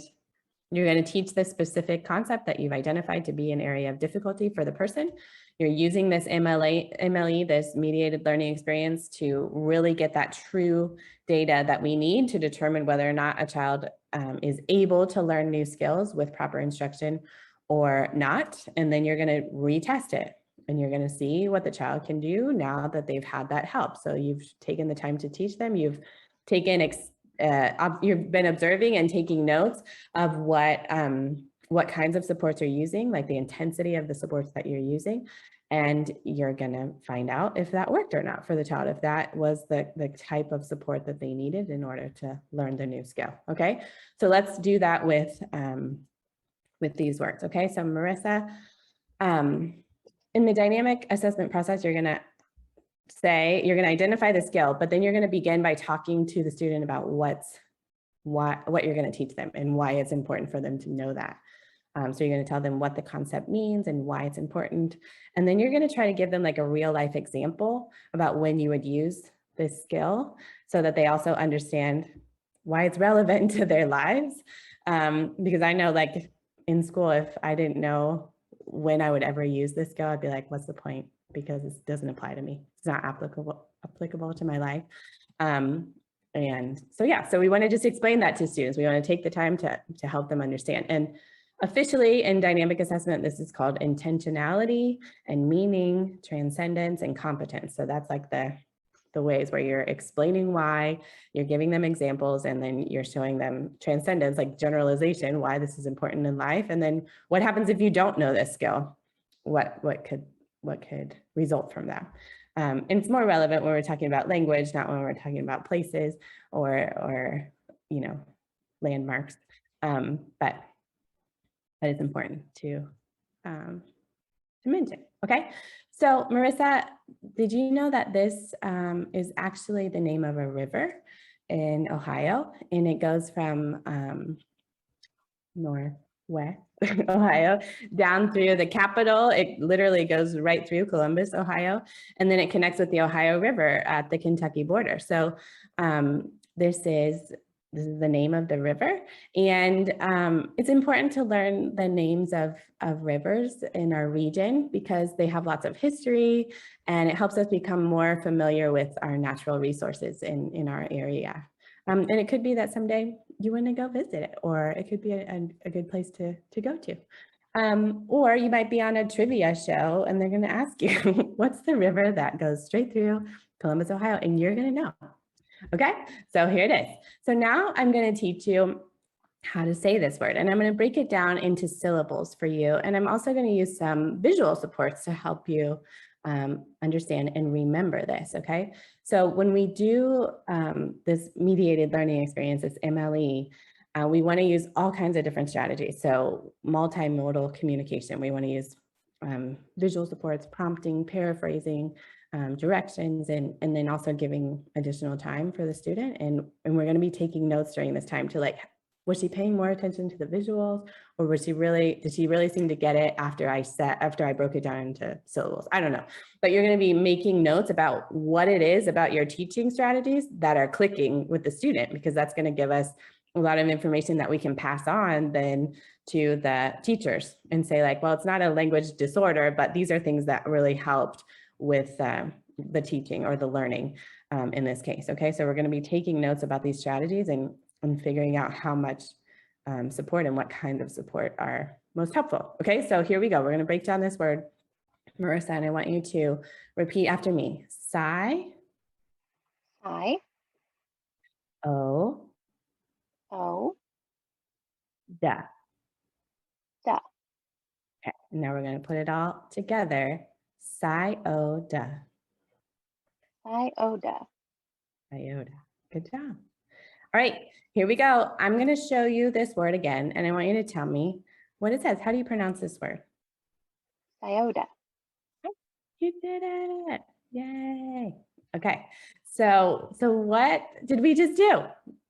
you're going to teach the specific concept that you've identified to be an area of difficulty for the person. You're using this MLE, this mediated learning experience, to really get that true data that we need to determine whether or not a child is able to learn new skills with proper instruction or not. And then you're going to retest it, and you're going to see what the child can do now that they've had that help. So you've taken the time to teach them, you've taken you've been observing and taking notes of what kinds of supports you're using, like the intensity of the supports that you're using, and you're gonna find out if that worked or not for the child, if that was the type of support that they needed in order to learn the new skill. Okay, so let's do that with these words. Okay, so Marissa, in the dynamic assessment process, you're gonna identify the skill, but then you're going to begin by talking to the student about what you're going to teach them and why it's important for them to know that. So you're going to tell them what the concept means and why it's important. And then you're going to try to give them like a real life example about when you would use this skill, so that they also understand why it's relevant to their lives. Because I know, like in school, if I didn't know when I would ever use this skill, I'd be like, what's the point? Because it doesn't apply to me. It's not applicable to my life. And so, yeah, so we want to just explain that to students. We want to take the time to help them understand. And officially in dynamic assessment, this is called intentionality and meaning, transcendence, and competence. So that's like the ways where you're explaining why, you're giving them examples, and then you're showing them transcendence, like generalization, why this is important in life. And then what happens if you don't know this skill? What could result from that? And it's more relevant when we're talking about language, not when we're talking about places or landmarks. But it's important to mention. Okay, so Marissa, did you know that this is actually the name of a river in Ohio, and it goes from northwest Ohio down through the capital? It literally goes right through Columbus, Ohio, and then it connects with the Ohio River at the Kentucky border. So this is the name of the river, and it's important to learn the names of rivers in our region because they have lots of history, and it helps us become more familiar with our natural resources in our area. And it could be that someday you want to go visit it, or it could be a good place to go to. Or you might be on a trivia show and they're going to ask you, what's the river that goes straight through Columbus, Ohio? And you're going to know. Okay, so here it is. So now I'm going to teach you how to say this word, and I'm going to break it down into syllables for you. And I'm also going to use some visual supports to help you understand and remember this, okay? So when we do this mediated learning experience, this MLE, we want to use all kinds of different strategies. So multimodal communication, we want to use visual supports, prompting, paraphrasing, directions, and then also giving additional time for the student. And we're going to be taking notes during this time to like, was she paying more attention to the visuals, or did she really seem to get it after I broke it down into syllables? I don't know, but you're going to be making notes about what it is about your teaching strategies that are clicking with the student, because that's going to give us a lot of information that we can pass on then to the teachers and say like, well, it's not a language disorder, but these are things that really helped with the teaching or the learning in this case. Okay, so we're going to be taking notes about these strategies and figuring out how much support and what kind of support are most helpful. Okay, so here we go. We're going to break down this word, Marissa, and I want you to repeat after me. Sigh. I. O. O. Da. Da. Okay, and now we're going to put it all together. Sigh-o-da. Sigh-o-da. Iota. Good job. All right, here we go. I'm going to show you this word again, and I want you to tell me what it says. How do you pronounce this word? Iota. You did it. Yay. Okay. So what did we just do?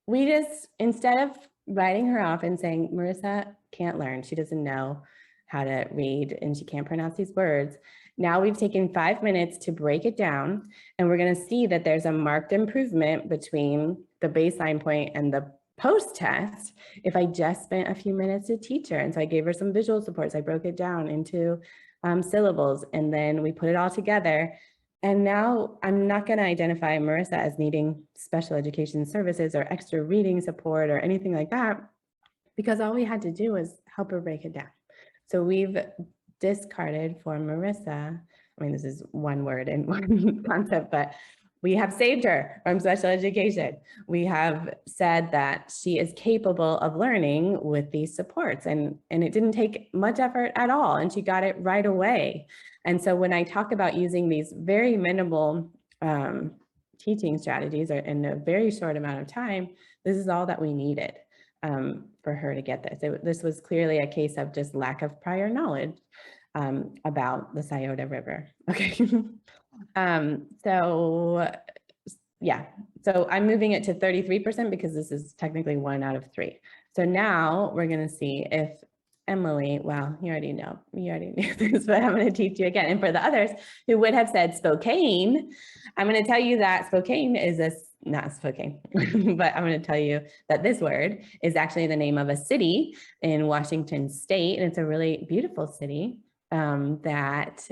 We just, instead of writing her off and saying, Marissa can't learn, she doesn't know how to read and she can't pronounce these words. Now we've taken 5 minutes to break it down, and we're going to see that there's a marked improvement between the baseline point and the post-test if I just spent a few minutes to teach her. And so I gave her some visual supports. I broke it down into syllables, and then we put it all together. And now I'm not going to identify Marissa as needing special education services or extra reading support or anything like that, because all we had to do was help her break it down. So we've discarded for Marissa, I mean, this is one word and one concept, but we have saved her from special education. We have said that she is capable of learning with these supports, and it didn't take much effort at all, and she got it right away. And so when I talk about using these very minimal teaching strategies in a very short amount of time, this is all that we needed for her to get this. This was clearly a case of just lack of prior knowledge about the Scioto River. Okay. So yeah, so I'm moving it to 33% because this is technically 1 out of 3. So now we're going to see if Emily, well, you already knew this, but I'm going to teach you again. And for the others who would have said Spokane, I'm going to tell you that Spokane is not Spokane, but I'm going to tell you that this word is actually the name of a city in Washington State. And it's a really beautiful city that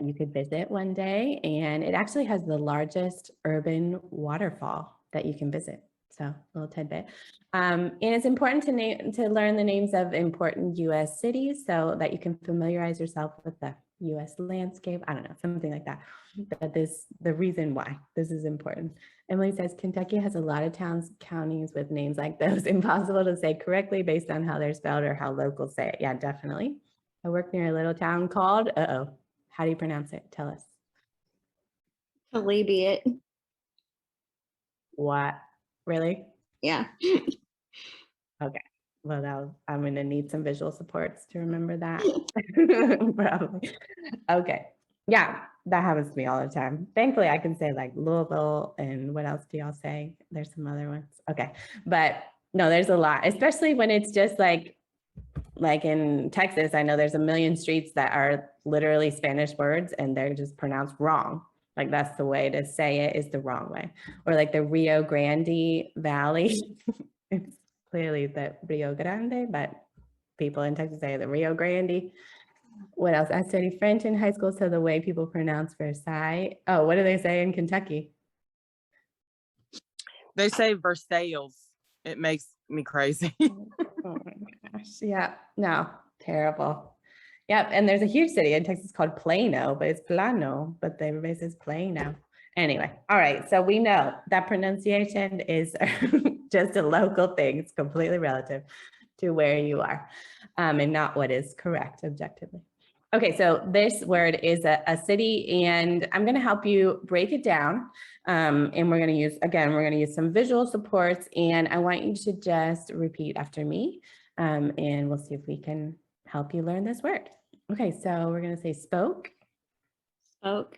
you could visit one day. And it actually has the largest urban waterfall that you can visit. So a little tidbit. And it's important to learn the names of important US cities so that you can familiarize yourself with the US landscape. I don't know, something like that. But the reason why this is important. Emily says, Kentucky has a lot of towns, counties with names like those. Impossible to say correctly based on how they're spelled or how locals say it. Yeah, definitely. I work near a little town called, how do you pronounce it? Tell us. Alleviate. What? Really? Yeah. Okay. Well, I'm going to need some visual supports to remember that. Probably. Okay. Yeah, that happens to me all the time. Thankfully, I can say like Louisville, and what else do y'all say? There's some other ones. Okay. But no, there's a lot, especially when it's just like in Texas, I know there's a million streets that are literally Spanish words and they're just pronounced wrong. Like that's the way to say it is the wrong way. Or like the Rio Grande Valley. It's clearly the Rio Grande, but people in Texas say the Rio Grande. What else? I studied French in high school, so the way people pronounce Versailles. Oh, what do they say in Kentucky? They say Versailles. It makes me crazy. Oh my gosh. Yeah, no, terrible. Yep, and there's a huge city in Texas called Plano, but it's Plano, but everybody says Plano. Anyway, all right, so we know that pronunciation is just a local thing. It's completely relative to where you are and not what is correct objectively. Okay, so this word is a city, and I'm going to help you break it down. And we're going to use, again, we're going to use some visual supports, and I want you to just repeat after me, and we'll see if we can help you learn this word. Okay, so we're going to say spoke. Spoke.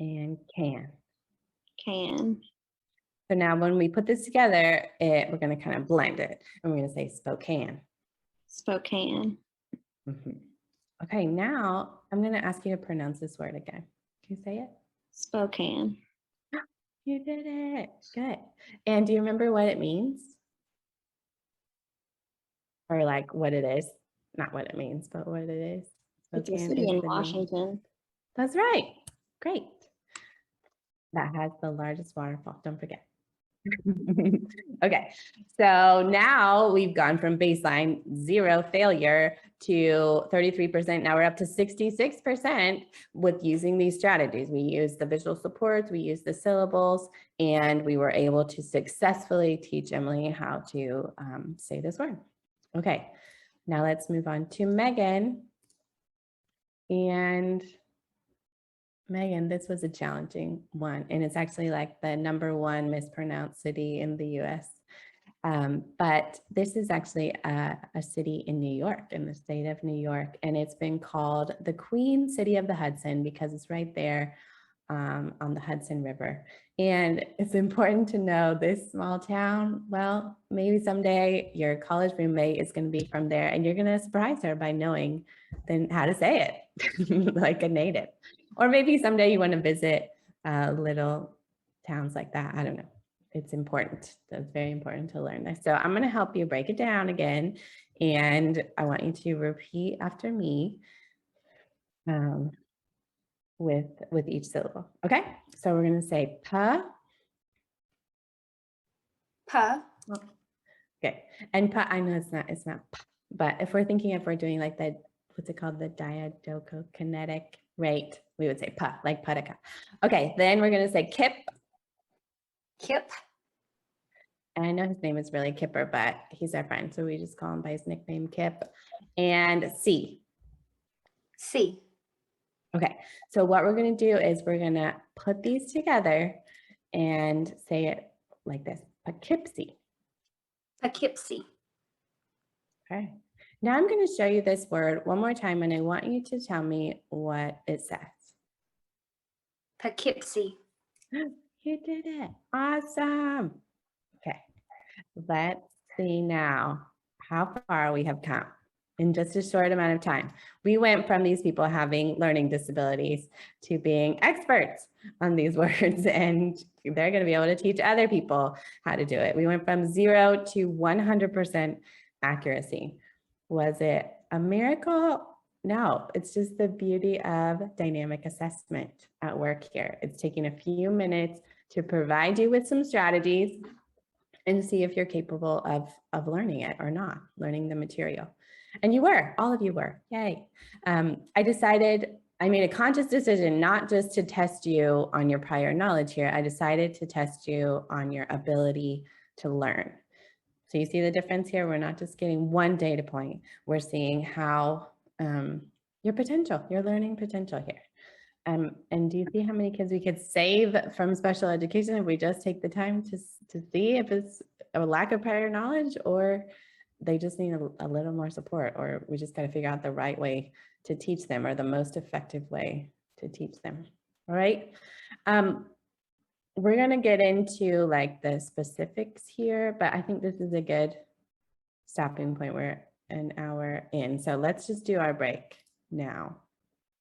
And can. Can. So now when we put this together, we're going to kind of blend it, and we're going to say Spokane. Spokane. Okay, now I'm going to ask you to pronounce this word again. Can you say it? Spokane. You did it. Good. And do you remember what it means? Or like what it is? Not what it means, but what it is. It's a city in the Washington. name. That's right. Great. That has the largest waterfall. Don't forget. Okay, so now we've gone from baseline 0 failure to 33%. Now we're up to 66% with using these strategies. We use the visual supports, we use the syllables, and we were able to successfully teach Emily how to say this word. Okay, now let's move on to Megan. And Megan, this was a challenging one, and it's actually like the #1 mispronounced city in the US. But this is actually a city in New York, in the state of New York, and it's been called the Queen City of the Hudson because it's right there on the Hudson River. And it's important to know this small town, well, maybe someday your college roommate is going to be from there, and you're going to surprise her by knowing then how to say it like a native. Or maybe someday you want to visit little towns like that. I don't know. It's important. That's very important to learn this. So I'm going to help you break it down again. And I want you to repeat after me with each syllable. Okay. So we're going to say pa. Pa. Okay. And pa, I know it's not, but if we're doing like the, what's it called? The diadochokinetic rate, we would say pa, like Puttica. Okay. Then we're going to say kip. Kip. And I know his name is really Kipper, but he's our friend, so we just call him by his nickname, Kip. And C. C. Okay, so what we're going to do is we're going to put these together and say it like this, Poughkeepsie. Poughkeepsie. Okay, now I'm going to show you this word one more time, and I want you to tell me what it says. Poughkeepsie. You did it. Awesome. Okay, let's see now how far we have come in just a short amount of time. We went from these people having learning disabilities to being experts on these words, and they're going to be able to teach other people how to do it. We went from 0 to 100% accuracy. Was it a miracle? No, it's just the beauty of dynamic assessment at work here. It's taking a few minutes to provide you with some strategies and see if you're capable of learning it or not, learning the material. And you were, all of you were, yay. I made a conscious decision not just to test you on your prior knowledge here, I decided to test you on your ability to learn. So you see the difference here? We're not just getting one data point, we're seeing how your learning potential here. And do you see how many kids we could save from special education if we just take the time to see if it's a lack of prior knowledge or they just need a little more support, or we just got to figure out the right way to teach them or the most effective way to teach them. All right. We're going to get into like the specifics here, but I think this is a good stopping point. We're an hour in. So let's just do our break now.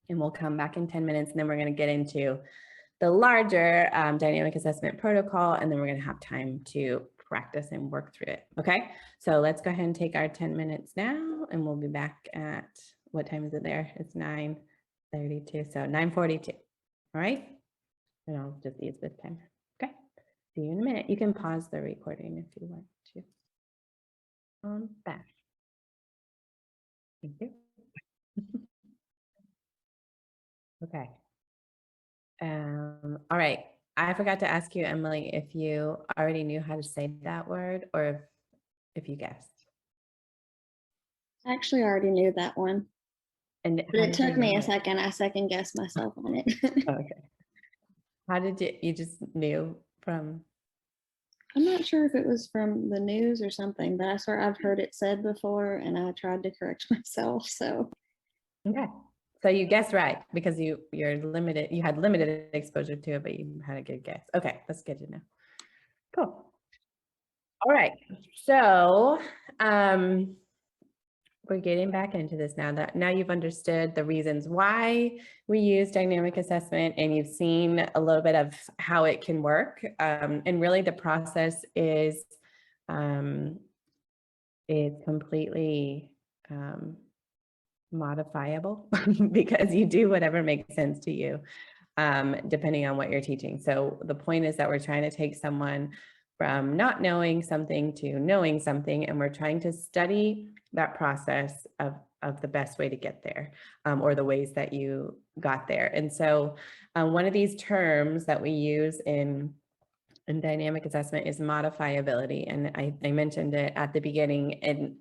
And we'll come back in 10 minutes, and then we're going to get into the larger dynamic assessment protocol, and then we're going to have time to practice and work through it. Okay, so let's go ahead and take our 10 minutes now, and we'll be back at, what time is it there? It's 9:32, so 9:42. All right, and I'll just use this time. Okay, see you in a minute. You can pause the recording if you want to. Back. Thank you. Okay. All right. I forgot to ask you, Emily, if you already knew how to say that word or if you guessed. I actually already knew that one. And But how it did you took me know a it? second. I second guessed myself on it. Okay. How did you just knew from? I'm not sure if it was from the news or something, but I swear I've heard it said before and I tried to correct myself. So Okay. So you guessed right because you had limited exposure to it, but you had a good guess. Okay, that's good to know. Cool. All right. So we're getting back into this now you've understood the reasons why we use dynamic assessment, and you've seen a little bit of how it can work. And really the process is completely modifiable because you do whatever makes sense to you, depending on what you're teaching. So the point is that we're trying to take someone from not knowing something to knowing something, and we're trying to study that process of the best way to get there, or the ways that you got there. And so one of these terms that we use in dynamic assessment is modifiability. And I mentioned it at the beginning, and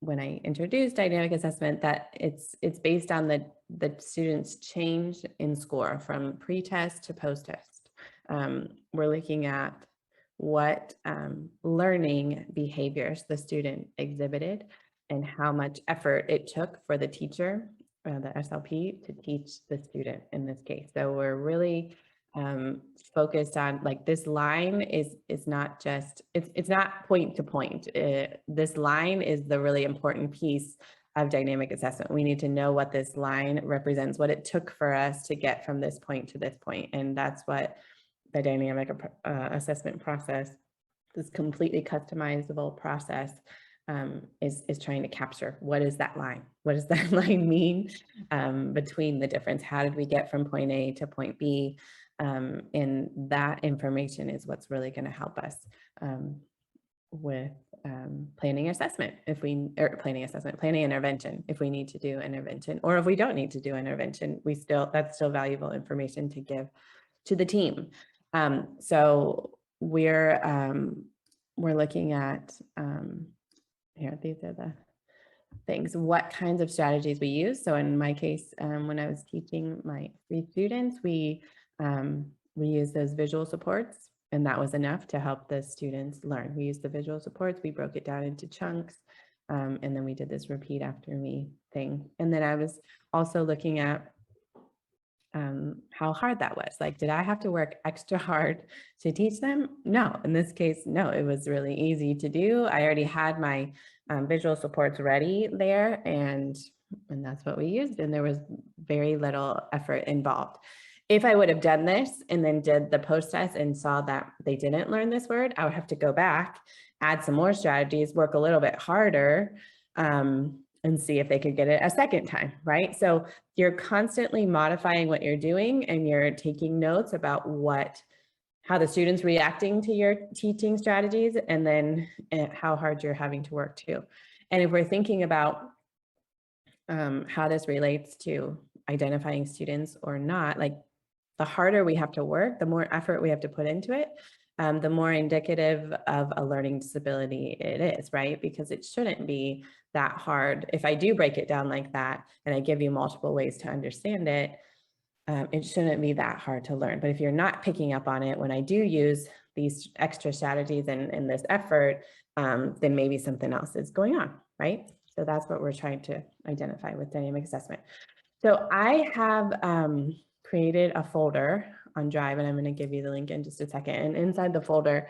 when I introduced dynamic assessment, that it's based on the student's change in score from pre-test to post-test. We're looking at what learning behaviors the student exhibited and how much effort it took for the teacher, the SLP, to teach the student in this case. So we're really focused on, like, this line is not just, it's not point to point. This line is the really important piece of dynamic assessment. We need to know what this line represents, what it took for us to get from this point to this point. And that's what the dynamic assessment process, this completely customizable process, is trying to capture. What is that line? What does that line mean between the difference? How did we get from point A to point B? And that information is what's really going to help us with planning intervention, if we need to do intervention, or if we don't need to do intervention, that's still valuable information to give to the team. So we're looking at here, these are the things, what kinds of strategies we use. So in my case, when I was teaching my 3 students, we use those visual supports, and that was enough to help the students learn. We used the visual supports, we broke it down into chunks, and then we did this repeat after me thing. And then I was also looking at how hard that was. Like, did I have to work extra hard to teach them? No, in this case, no, it was really easy to do. I already had my visual supports ready there, and that's what we used. And there was very little effort involved. If I would have done this and then did the post test and saw that they didn't learn this word, I would have to go back, add some more strategies, work a little bit harder, and see if they could get it a second time, right? So you're constantly modifying what you're doing, and you're taking notes about how the student's reacting to your teaching strategies, and then how hard you're having to work too. And if we're thinking about how this relates to identifying students or not, like, the harder we have to work, the more effort we have to put into it, the more indicative of a learning disability it is, right? Because it shouldn't be that hard. If I do break it down like that and I give you multiple ways to understand it, it shouldn't be that hard to learn. But if you're not picking up on it when I do use these extra strategies and this effort, then maybe something else is going on, right? So that's what we're trying to identify with dynamic assessment. So I have created a folder on Drive, and I'm going to give you the link in just a second. And inside the folder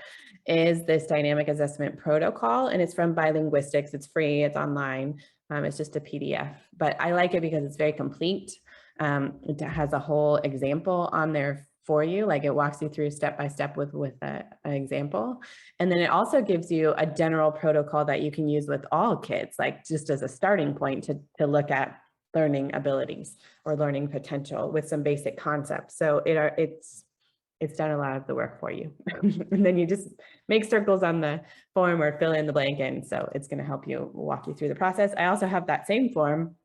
is this dynamic assessment protocol, and it's from Bilinguistics. It's free, it's online. It's just a PDF, but I like it because it's very complete. It has a whole example on there for you, like it walks you through step by step with an example. And then it also gives you a general protocol that you can use with all kids, like just as a starting point to look at learning abilities or learning potential with some basic concepts. So it's done a lot of the work for you. And then you just make circles on the form or fill in the blank, and so it's going to help you walk you through the process. I also have that same form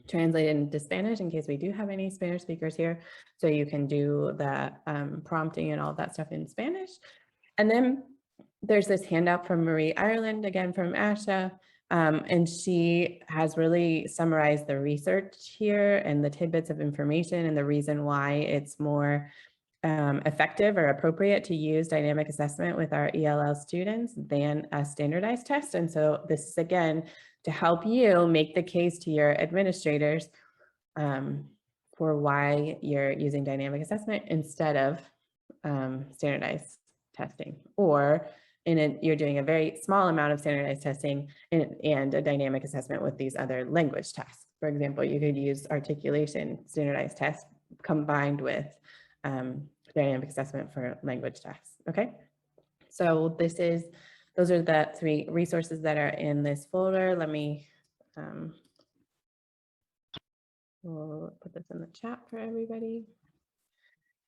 translated into Spanish in case we do have any Spanish speakers here, so you can do the prompting and all that stuff in Spanish. And then there's this handout from Marie Ireland, again from ASHA, And she has really summarized the research here and the tidbits of information and the reason why it's more effective or appropriate to use dynamic assessment with our ELL students than a standardized test. And so this is, again, to help you make the case to your administrators for why you're using dynamic assessment instead of standardized testing, or you're doing a very small amount of standardized testing and a dynamic assessment with these other language tests. For example, you could use articulation standardized tests combined with dynamic assessment for language tests. Okay, so those are the 3 resources that are in this folder. Let me we'll put this in the chat for everybody.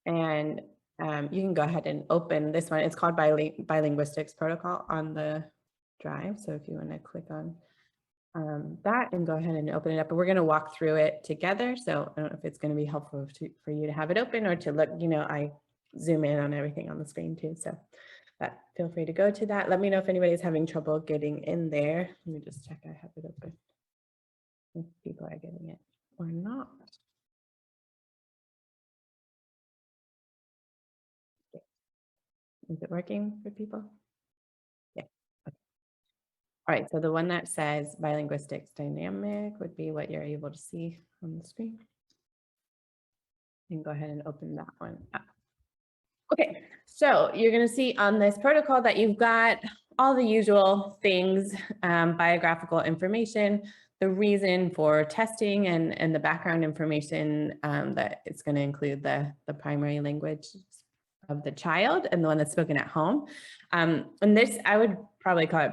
And you can go ahead and open this one. It's called Bilinguistics Protocol on the drive. So if you want to click on that and go ahead and open it up, and we're going to walk through it together. So I don't know if it's going to be helpful for you to have it open or to look, I zoom in on everything on the screen too. So but feel free to go to that. Let me know if anybody's having trouble getting in there. Let me just check I have it open. If people are getting it or not. Is it working for people? Yeah. Okay. All right, so the one that says Bilinguistics Dynamic would be what you're able to see on the screen. You can go ahead and open that one up. Okay, so you're going to see on this protocol that you've got all the usual things, biographical information, the reason for testing and the background information that it's going to include the primary language of the child and the one that's spoken at home. And this, I would probably call it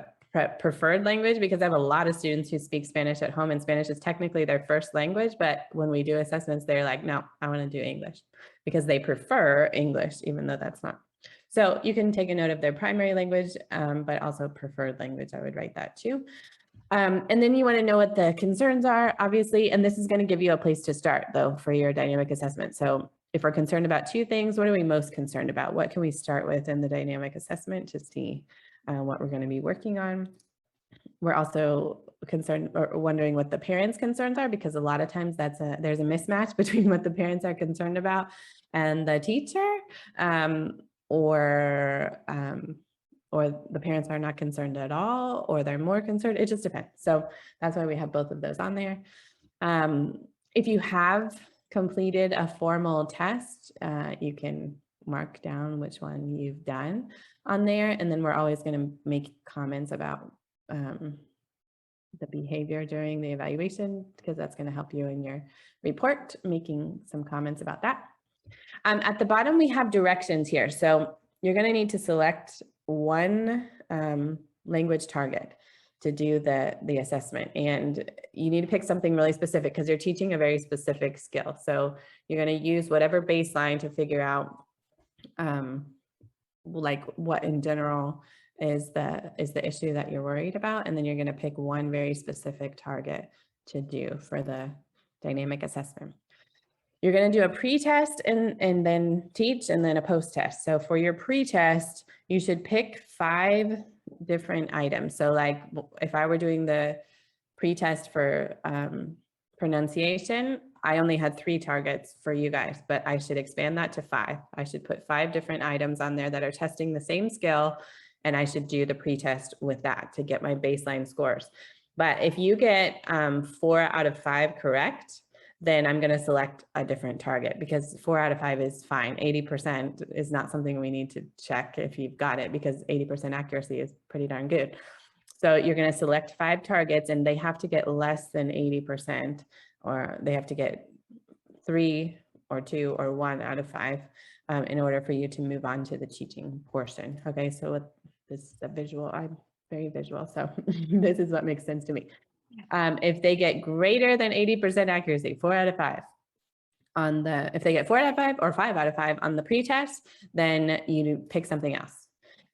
preferred language because I have a lot of students who speak Spanish at home, and Spanish is technically their first language, but when we do assessments, they're like, no, I want to do English because they prefer English, even though that's not. So you can take a note of their primary language, but also preferred language, I would write that too. And then you want to know what the concerns are, obviously, and this is going to give you a place to start though for your dynamic assessment. So if we're concerned about 2 things, what are we most concerned about? What can we start with in the dynamic assessment to see what we're going to be working on? We're also concerned or wondering what the parents' concerns are, because a lot of times there's a mismatch between what the parents are concerned about and the teacher, or the parents are not concerned at all, or they're more concerned. It just depends. So that's why we have both of those on there. If you have completed a formal test, you can mark down which one you've done on there. And then we're always going to make comments about the behavior during the evaluation, because that's going to help you in your report, making some comments about that. At the bottom, we have directions here. So you're going to need to select one language target to do the assessment. And you need to pick something really specific because you're teaching a very specific skill. So you're going to use whatever baseline to figure out like what in general is the issue that you're worried about. And then you're going to pick one very specific target to do for the dynamic assessment. You're going to do a pre-test and then teach, and then a post-test. So for your pre-test, you should pick 5 different items. So like if I were doing the pre-test for pronunciation, I only had 3 targets for you guys, but I should expand that to 5. I should put 5 different items on there that are testing the same skill, and I should do the pre-test with that to get my baseline scores. But if you get 4 out of 5 correct, then I'm going to select a different target, because 4 out of 5 is fine. 80% is not something we need to check if you've got it, because 80% accuracy is pretty darn good. So you're going to select 5 targets, and they have to get less than 80%, or they have to get 3 or 2 or 1 out of 5 in order for you to move on to the teaching portion. Okay, so with this is a visual, I'm very visual, so this is what makes sense to me. If they get greater than 80% accuracy, 4 out of 5 on if they get 4 out of 5 or 5 out of 5 on the pre-test, then you pick something else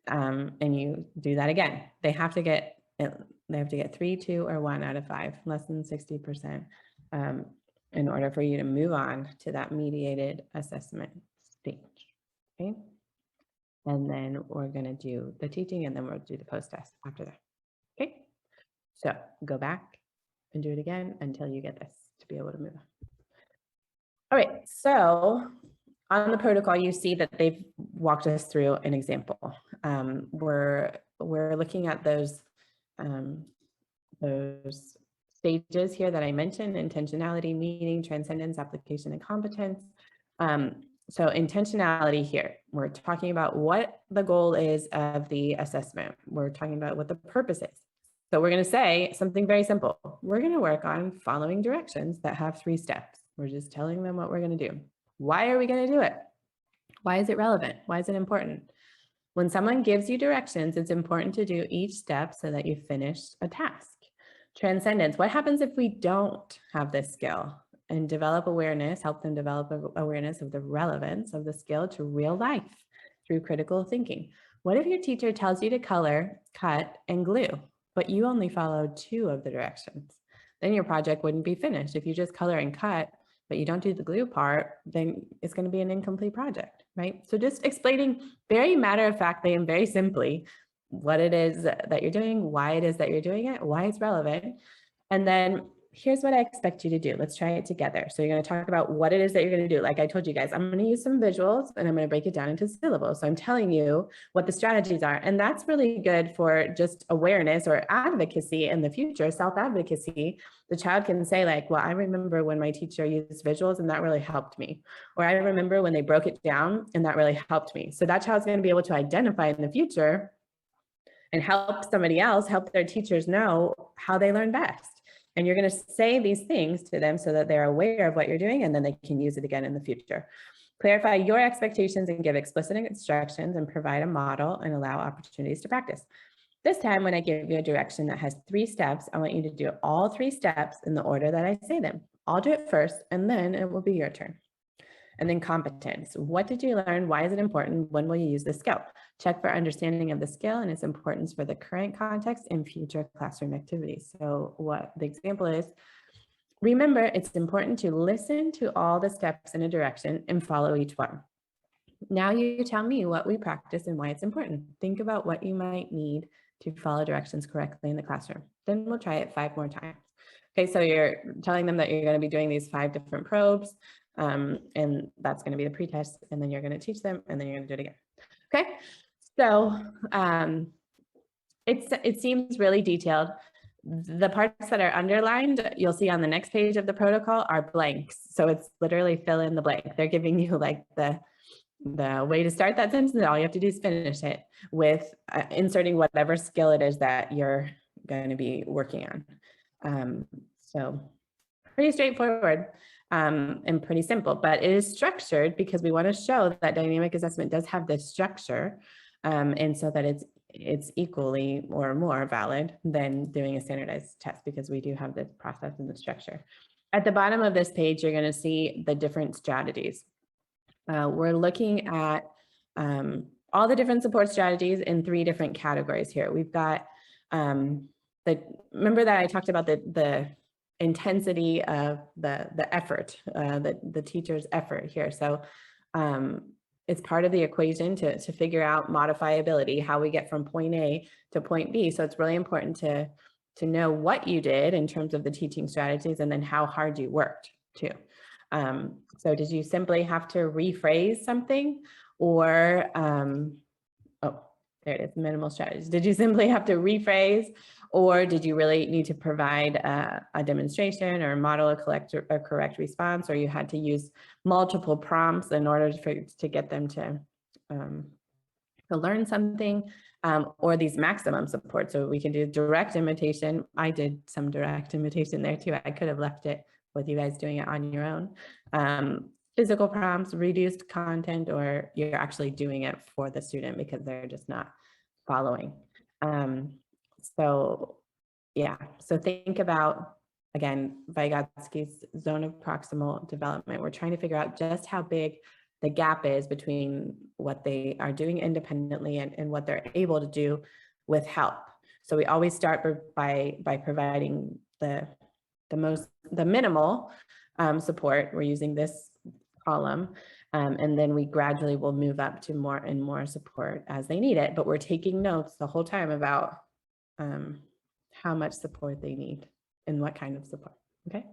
and you do that again. They have to get 3, 2, or 1 out of 5, less than 60%, in order for you to move on to that mediated assessment stage. Okay. And then we're going to do the teaching, and then we'll do the post-test after that. Okay. So go back and do it again until you get this to be able to move on. All right, so on the protocol, you see that they've walked us through an example. We're looking at those stages here that I mentioned: intentionality, meaning, transcendence, application, and competence. So intentionality here, we're talking about what the goal is of the assessment. We're talking about what the purpose is. So we're going to say something very simple. We're going to work on following directions that have 3 steps. We're just telling them what we're going to do. Why are we going to do it? Why is it relevant? Why is it important? When someone gives you directions, it's important to do each step so that you finish a task. Transcendence, what happens if we don't have this skill? And develop awareness, help them develop awareness of the relevance of the skill to real life through critical thinking. What if your teacher tells you to color, cut, and glue, but you only follow 2 of the directions? Then your project wouldn't be finished. If you just color and cut, but you don't do the glue part, then it's going to be an incomplete project, right? So just explaining very matter-of-factly and very simply what it is that you're doing, why it is that you're doing it, why it's relevant. And then here's what I expect you to do. Let's try it together. So you're going to talk about what it is that you're going to do. Like I told you guys, I'm going to use some visuals and I'm going to break it down into syllables. So I'm telling you what the strategies are. And that's really good for just awareness or advocacy in the future, self-advocacy. The child can say like, well, I remember when my teacher used visuals and that really helped me. Or I remember when they broke it down and that really helped me. So that child's going to be able to identify in the future and help somebody else, help their teachers know how they learn best. And you're going to say these things to them so that they're aware of what you're doing and then they can use it again in the future. Clarify your expectations and give explicit instructions and provide a model and allow opportunities to practice. This time, when I give you a direction that has 3 steps, I want you to do all 3 steps in the order that I say them. I'll do it first and then it will be your turn. And then competence. What did you learn? Why is it important? When will you use the skill? Check for understanding of the skill and its importance for the current context and future classroom activities. So what the example is, remember, it's important to listen to all the steps in a direction and follow each one. Now you tell me what we practice and why it's important. Think about what you might need to follow directions correctly in the classroom. Then we'll try it 5 more times. Okay, so you're telling them that you're going to be doing these 5 different probes. And that's going to be the pretest, and then you're going to teach them, and then you're going to do it again. Okay, so it seems really detailed. The parts that are underlined, you'll see on the next page of the protocol, are blanks. So it's literally fill in the blank. They're giving you like the way to start that sentence, and all you have to do is finish it with inserting whatever skill it is that you're going to be working on. So pretty straightforward. And pretty simple, but it is structured because we want to show that dynamic assessment does have this structure, and so that it's equally or more valid than doing a standardized test, because we do have this process and the structure. At the bottom of this page, you're going to see the different strategies. We're looking at all the different support strategies in 3 different categories here. We've got remember that I talked about the intensity of the effort, the teacher's effort here. So it's part of the equation to figure out modifiability, how we get from point A to point B. So it's really important to know what you did in terms of the teaching strategies and then how hard you worked too. So did you simply have to rephrase something, or, oh, there it is, minimal strategies. Did you simply have to rephrase, or did you really need to provide a demonstration or model a correct response, or you had to use multiple prompts in order to get them to learn something, or these maximum support. So we can do direct imitation. I did some direct imitation there too. I could have left it with you guys doing it on your own. Physical prompts, reduced content, or you're actually doing it for the student because they're just not following. So yeah, so think about, again, Vygotsky's zone of proximal development. We're trying to figure out just how big the gap is between what they are doing independently and what they're able to do with help. So we always start by providing the minimal support. We're using this column, and then we gradually will move up to more and more support as they need it. But we're taking notes the whole time about how much support they need and what kind of support, okay?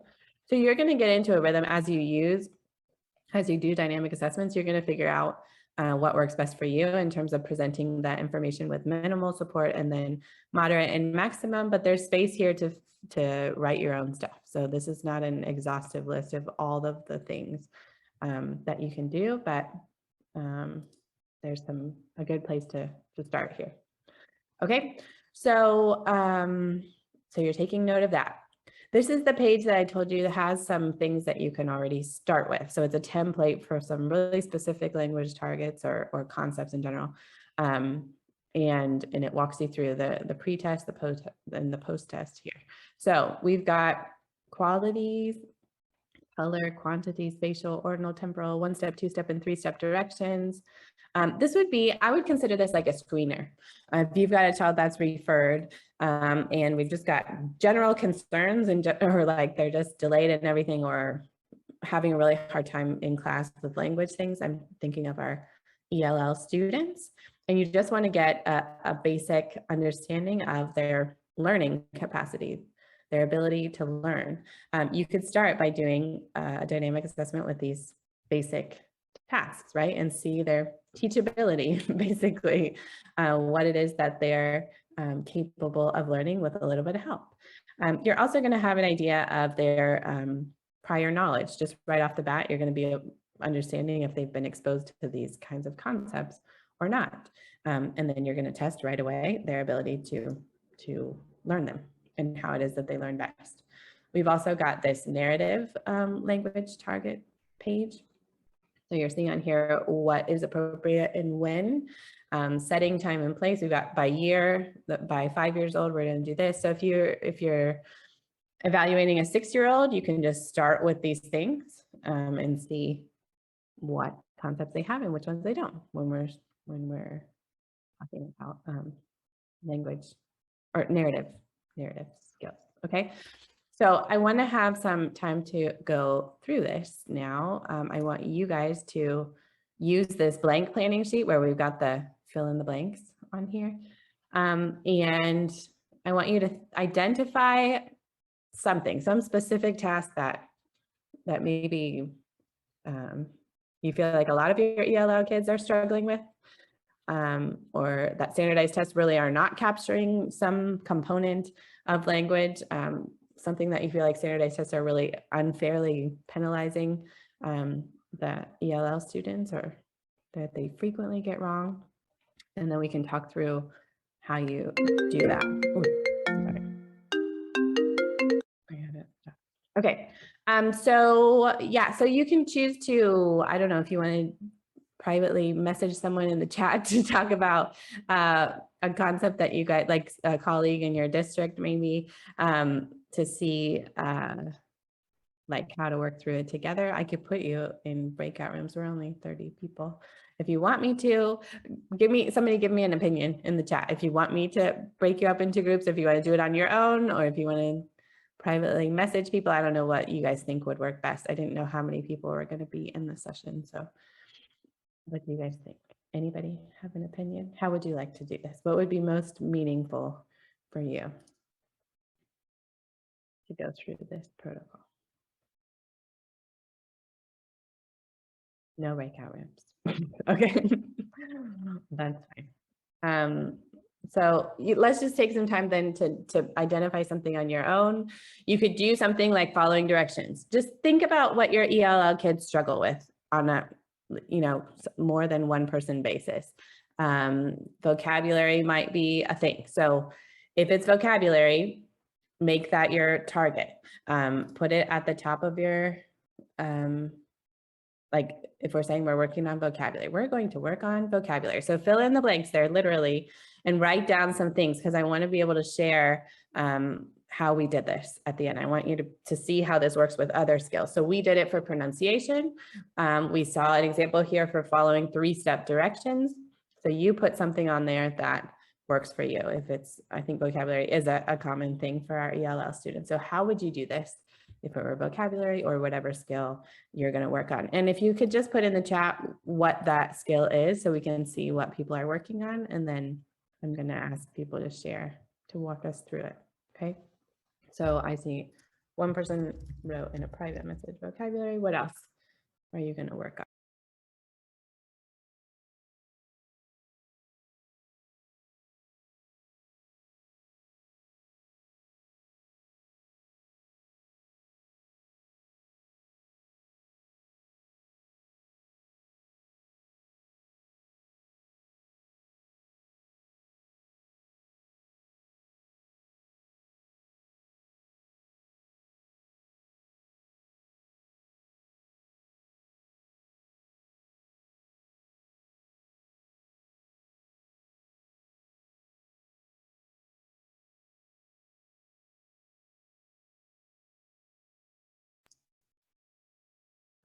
So you're gonna get into a rhythm as you do dynamic assessments, you're gonna figure out what works best for you in terms of presenting that information with minimal support and then moderate and maximum, but there's space here to write your own stuff. So this is not an exhaustive list of all of the things that you can do, but there's a good place to start here. Okay, so so you're taking note of that. This is the page that I told you that has some things that you can already start with. So it's a template for some really specific language targets or concepts in general. And it walks you through the pre-test, the post, and the post-test here. So we've got qualities, color, quantity, spatial, ordinal, temporal, 1-step, 2-step, and 3-step directions. This would be, I would consider this like a screener. If you've got a child that's referred and we've just got general concerns or like they're just delayed and everything or having a really hard time in class with language things, I'm thinking of our ELL students, and you just want to get a basic understanding of their learning capacity, their ability to learn. You could start by doing a dynamic assessment with these basic tasks, right? And see their teachability, basically, what it is that they're capable of learning with a little bit of help. You're also going to have an idea of their prior knowledge. Just right off the bat, you're going to be understanding if they've been exposed to these kinds of concepts or not. And then you're going to test right away their ability to learn them and how it is that they learn best. We've also got this narrative language target page. So you're seeing on here what is appropriate and when, setting time and place. We've got by year, by 5 years old, we're going to do this. So if you're evaluating a 6-year-old, you can just start with these things and see what concepts they have and which ones they don't when we're talking about language or narrative skills. Okay. So I want to have some time to go through this now. I want you guys to use this blank planning sheet where we've got the fill in the blanks on here. And I want you to identify something, some specific task that maybe you feel like a lot of your ELL kids are struggling with, or that standardized tests really are not capturing some component of language. Something that you feel like standardized tests are really unfairly penalizing the ELL students or that they frequently get wrong. And then we can talk through how you do that. Ooh, sorry. I had it. Okay. So yeah, so you can choose to, I don't know if you want to privately message someone in the chat to talk about a concept that you got, like a colleague in your district maybe, to see like how to work through it together. I could put you in breakout rooms. We're only 30 people. If you want me to, somebody give me an opinion in the chat. If you want me to break you up into groups, if you want to do it on your own, or if you want to privately message people, I don't know what you guys think would work best. I didn't know how many people were going to be in the session. So what do you guys think? Anybody have an opinion? How would you like to do this? What would be most meaningful for you to go through this protocol? No breakout rooms. Okay, that's fine. So let's just take some time then to identify something on your own. You could do something like following directions. Just think about what your ELL kids struggle with on a, more than one person basis. Vocabulary might be a thing. So if it's vocabulary, make that your target. Put it at the top of your, like if we're saying we're working on vocabulary, we're going to work on vocabulary. So fill in the blanks there literally and write down some things because I want to be able to share how we did this at the end. I want you to see how this works with other skills. So we did it for pronunciation. We saw an example here for following 3-step directions. So you put something on there that works for you. If it's, I think vocabulary is a common thing for our ELL students. So how would you do this if it were vocabulary or whatever skill you're going to work on? And if you could just put in the chat what that skill is so we can see what people are working on. And then I'm going to ask people to share, to walk us through it. Okay, so I see one person wrote in a private message vocabulary. What else are you going to work on?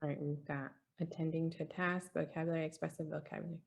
All right, we've got attending to task, vocabulary, expressive vocabulary.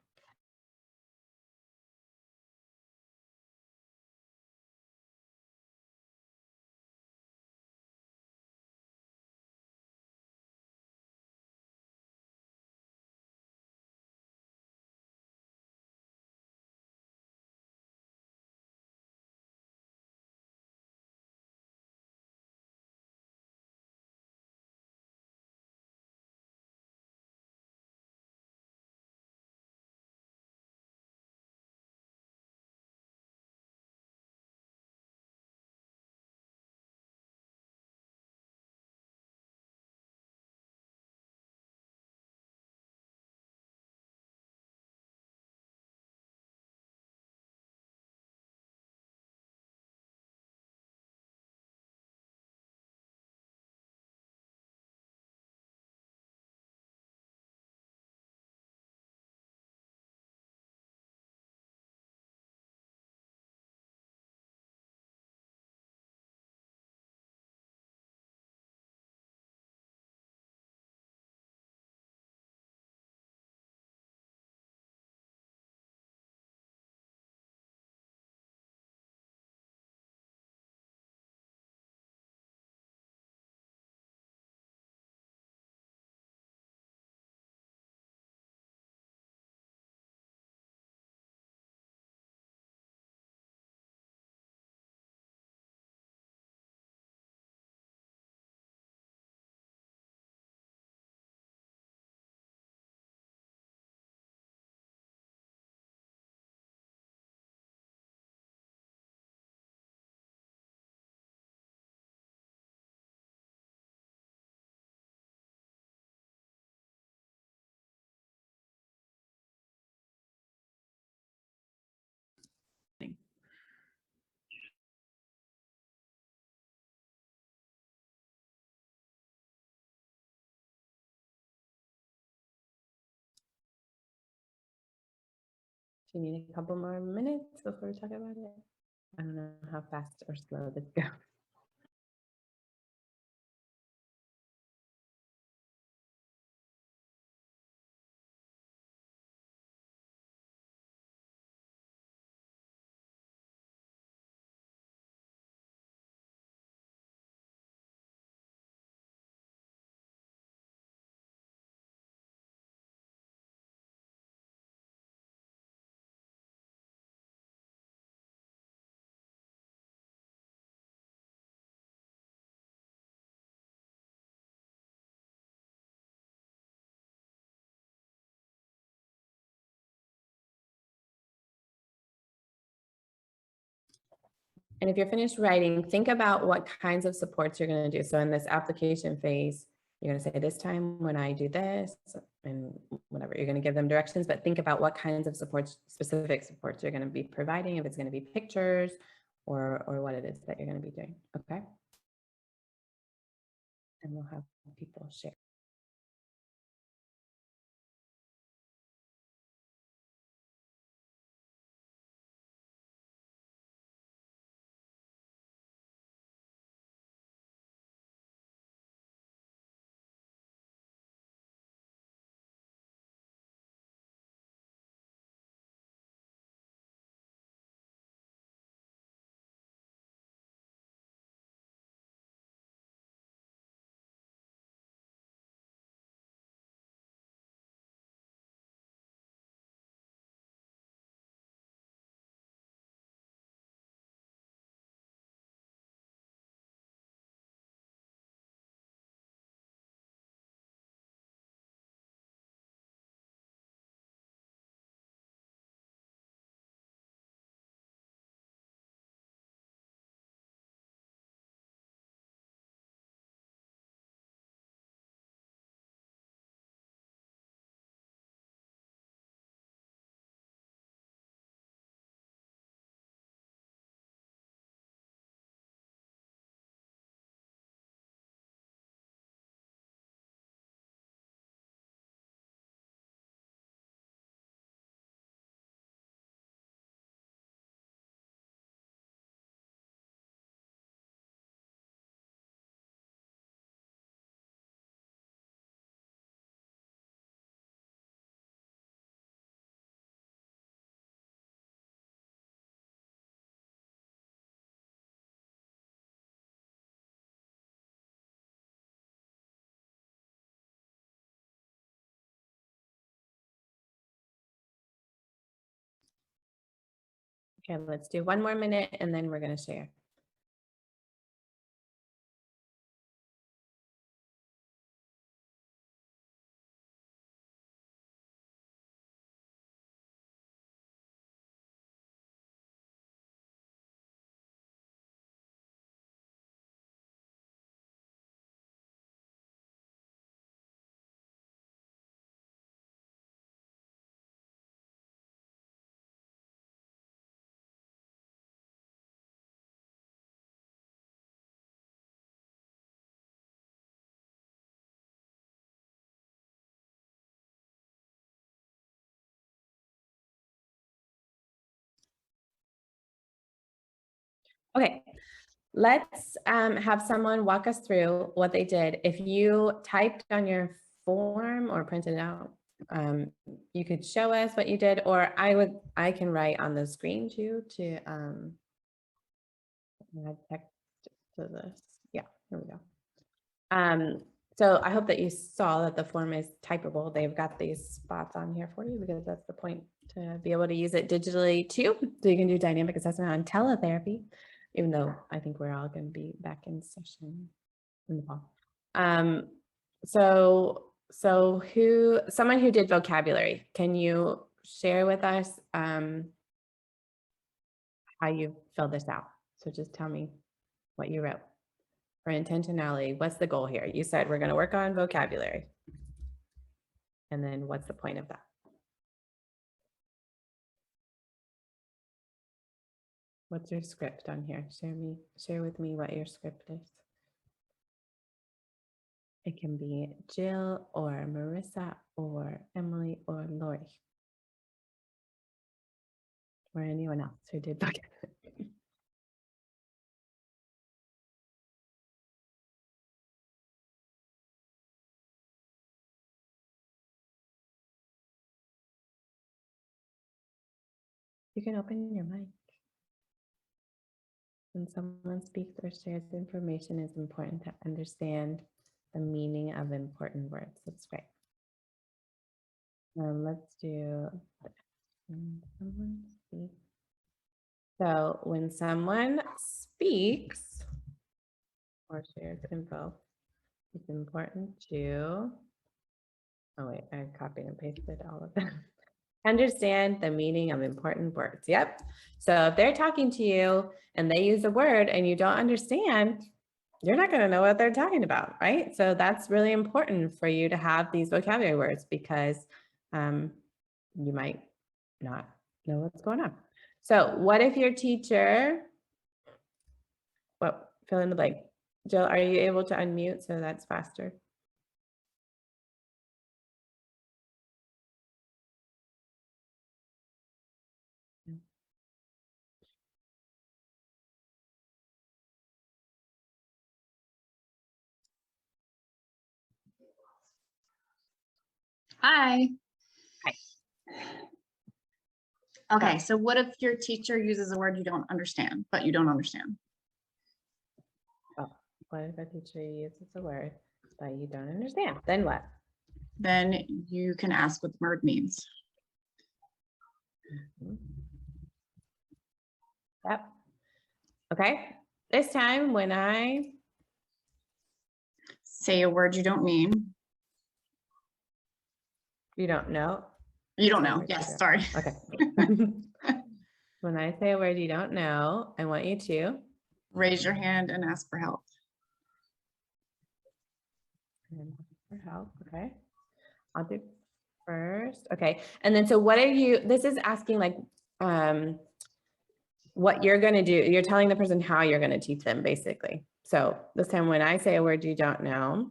Do you need a couple more minutes before we talk about it? I don't know how fast or slow this goes. And if you're finished writing, think about what kinds of supports you're going to do. So in this application phase, you're going to say this time when I do this and whatever, you're going to give them directions, but think about what kinds of supports, specific supports you're going to be providing, if it's going to be pictures or what it is that you're going to be doing. Okay. And we'll have people share. Okay, let's do 1 more minute and then we're going to share. Okay, let's have someone walk us through what they did. If you typed on your form or printed it out, you could show us what you did, or I can write on the screen too to add text to this. Yeah, here we go. So I hope that you saw that the form is typable. They've got these spots on here for you because that's the point, to be able to use it digitally too. So you can do dynamic assessment on teletherapy, even though I think we're all going to be back in session in the fall. Someone who did vocabulary, can you share with us how you filled this out? So just tell me what you wrote. For intentionality, what's the goal here? You said we're going to work on vocabulary. And then what's the point of that? What's your script on here? Share with me what your script is. It can be Jill or Marissa or Emily or Lori. Or anyone else who did vocabulary. You can open your mic. When someone speaks or shares information, it's important to understand the meaning of important words. That's great. Let's do this. When someone speaks. So when someone speaks or shares info, it's important to, oh wait, I copied and pasted all of them. Understand the meaning of important words. Yep. So if they're talking to you and they use a word and you don't understand, you're not going to know what they're talking about, right? So that's really important for you to have these vocabulary words, because you might not know what's going on. So what if your teacher, well, fill in the blank. Jill, are you able to unmute so that's faster? Hi. Hi. Okay, so what if your teacher uses a word you don't understand, but you don't understand? Oh, what if a teacher uses a word that you don't understand? Then what? Then you can ask what the word means. Yep. Okay. This time when I Say a word you don't mean. you don't know. You don't Say a know. word you Yes, don't- sorry. Okay. When I say a word you don't know, I want you to Raise your hand and ask for help. for help. Okay. I'll do first. Okay. And then so what are you, this is asking like what you're going to do. You're telling the person how you're going to teach them, basically. So this time when I say a word you don't know,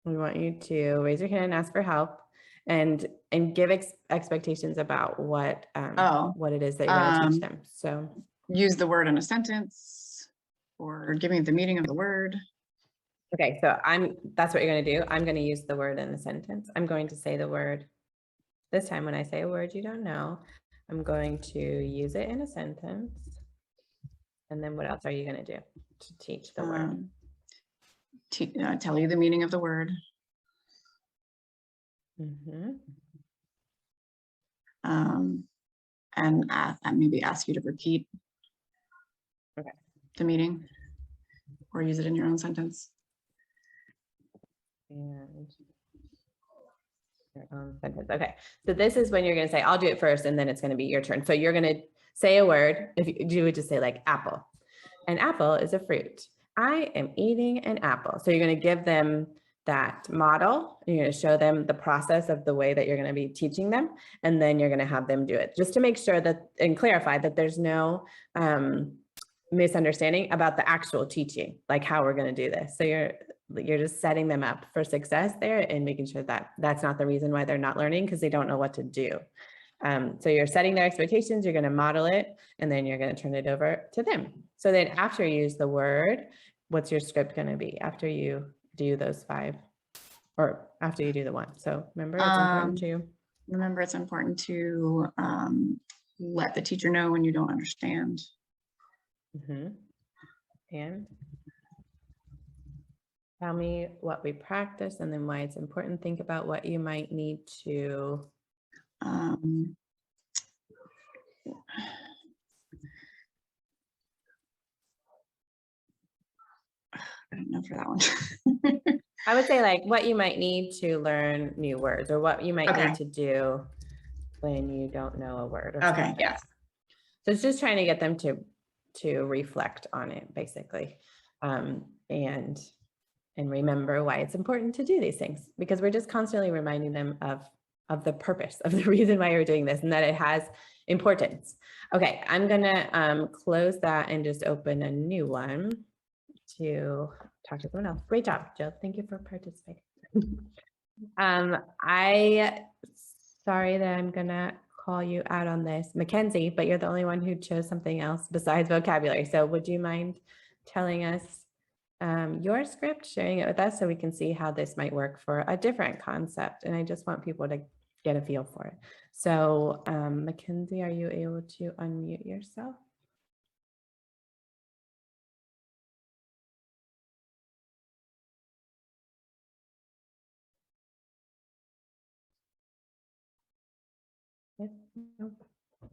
we want you to raise your hand and ask for help and give expectations about what it is that you're going to teach them. So Use the word in a sentence or give me the meaning of the word. okay, so that's what you're going to do. I'm going to use the word in a sentence. I'm going to say the word. This time when I say a word you don't know, I'm going to use it in a sentence. And then what else are you going to do to teach the word? Tell you the meaning of the word. Mm-hmm. and maybe ask you to repeat Okay. the meeting or use it in your own sentence. And your own sentence. Okay, so this is when you're going to say, I'll do it first, and then it's going to be your turn. So you're going to say a word. If you would just say like apple. An apple is a fruit. I am eating an apple. So you're going to give them that model. You're going to show them the process of the way that you're going to be teaching them, and then you're going to have them do it, just to make sure that and clarify that there's no misunderstanding about the actual teaching, like how we're going to do this. So you're just setting them up for success there and making sure that that's not the reason why they're not learning, because they don't know what to do. So you're setting their expectations, you're going to model it, and then you're going to turn it over to them. So then after you use the word, what's your script going to be after you do those 5, or after you do the 1? So remember, it's important to Remember, it's important to let the teacher know when you don't understand. And tell me what we practice and then why it's important. Think about what you might need to I don't know for that one. I would say like what you might need to learn new words, or what you might Okay. need to do when you don't know a word. Or Okay, something. yeah. So it's just trying to get them to reflect on it, basically, and remember why it's important to do these things, because we're just constantly reminding them of the purpose, of the reason why you're doing this, and that it has importance. Okay, I'm gonna close that and just open a new one to talk to someone else. Great job, Jill. Thank you for participating. Sorry that I'm gonna call you out on this, Mackenzie, but you're the only one who chose something else besides vocabulary. So would you mind telling us your script, sharing it with us so we can see how this might work for a different concept? And I just want people to get a feel for it. So Mackenzie, are you able to unmute yourself? Yes, no. You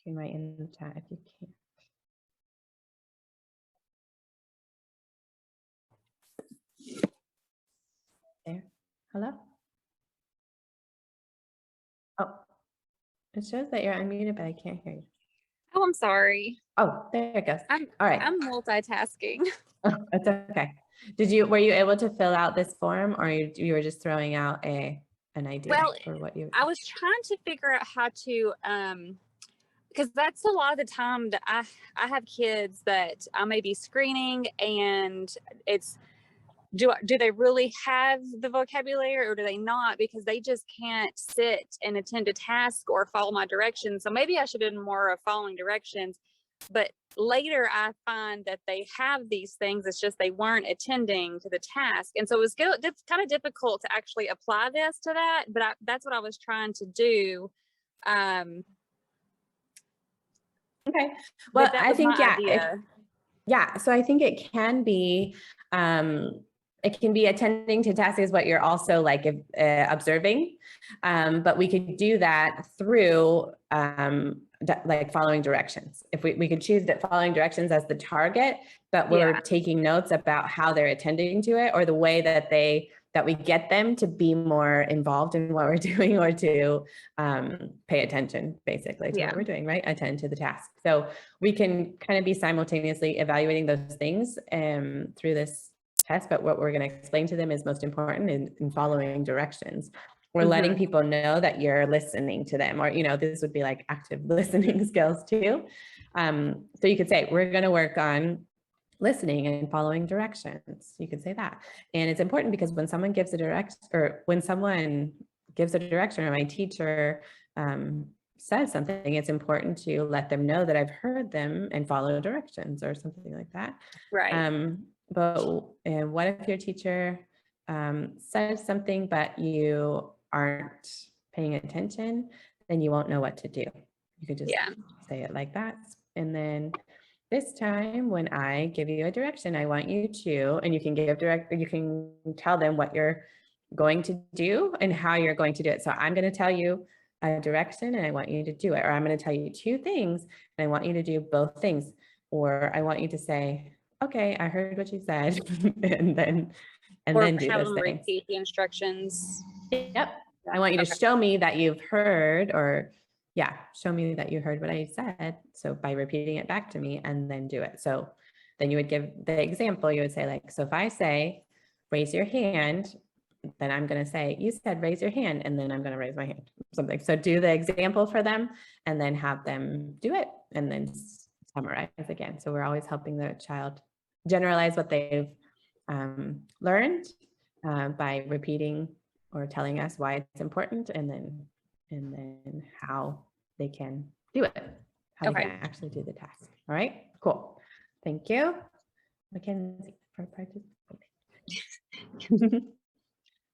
can write in the chat if you can. There. Hello? Oh, it shows that you're unmuted, but I can't hear you. Oh, I'm sorry. Oh, there it goes. All right. I'm multitasking. Oh, that's okay. Were you able to fill out this form, or you were just throwing out an idea Well, for what you? I was trying to figure out how to, because that's a lot of the time that I have kids that I may be screening, and it's, do they really have the vocabulary or do they not? Because they just can't sit and attend a task or follow my directions. So maybe I should do more of following directions. But later I find that they have these things. It's just they weren't attending to the task. And so it's kind of difficult to actually apply this to that. But that's what I was trying to do. Okay. Well, I think, yeah. Yeah. So I think it can be attending to tasks is what you're also like observing. But we could do that through like following directions. If we could choose that following directions as the target, but we're taking notes about how they're attending to it, or the way that we get them to be more involved in what we're doing, or to pay attention basically to what we're doing, right? Attend to the task. So we can kind of be simultaneously evaluating those things through this test, but what we're going to explain to them is most important in following directions. We're letting people know that you're listening to them, or, this would be like active listening skills too. So you could say, we're going to work on listening and following directions. You could say that. And it's important because when someone gives a direction, or my teacher says something, it's important to let them know that I've heard them and follow directions or something like that. Right. But what if your teacher says something, but you aren't paying attention? Then you won't know what to do. You could just say it like that. And then this time when I give you a direction, I want you to, and you can tell them what you're going to do and how you're going to do it. So I'm going to tell you a direction and I want you to do it, or I'm going to tell you two things and I want you to do both things, or I want you to say, okay, I heard what you said, and then Or do have those them things. repeat the instructions. Yep. I want you to Okay. show me that you've heard, or yeah, show me that you heard what I said. So by repeating it back to me and then do it. So then you would give the example, you would say like, so if I say, raise your hand, then I'm going to say, you said, raise your hand. And then I'm going to raise my hand, something. So do the example for them and then have them do it and then summarize again. So we're always helping the child generalize what they've learned by repeating or telling us why it's important, and then how they can do it, how they Okay. can actually do the task. All right, cool. Thank you, Mackenzie, for participating.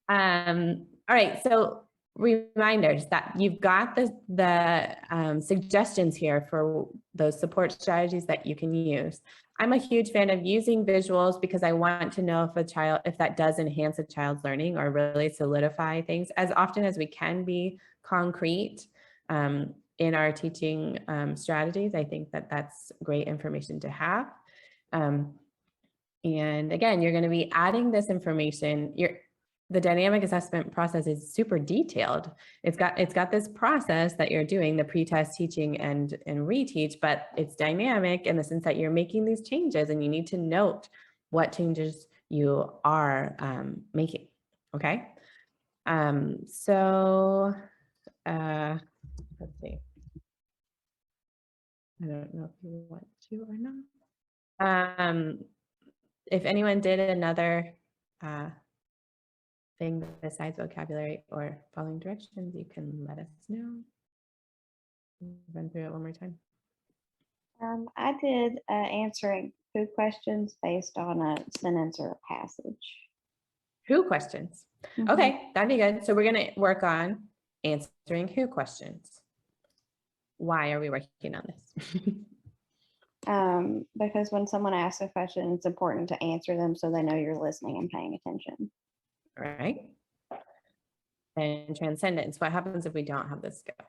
All right, so reminders that you've got the suggestions here for those support strategies that you can use. I'm a huge fan of using visuals because I want to know if that does enhance a child's learning or really solidify things. As often as we can be concrete in our teaching strategies, I think that that's great information to have. And again, you're going to be adding this information. The dynamic assessment process is super detailed. It's got this process that you're doing, the pre-test, teaching, and reteach, but it's dynamic in the sense that you're making these changes and you need to note what changes you are making, okay? So let's see. I don't know if you want to or not. If anyone did another thing besides vocabulary or following directions, you can let us know. Run through it one more time. I did answering who questions based on a sentence or a passage. Who questions? Okay, that'd be good. So we're going to work on answering who questions. Why are we working on this? Because when someone asks a question, it's important to answer them so they know you're listening and paying attention. All right. And transcendence. What happens if we don't have this skill?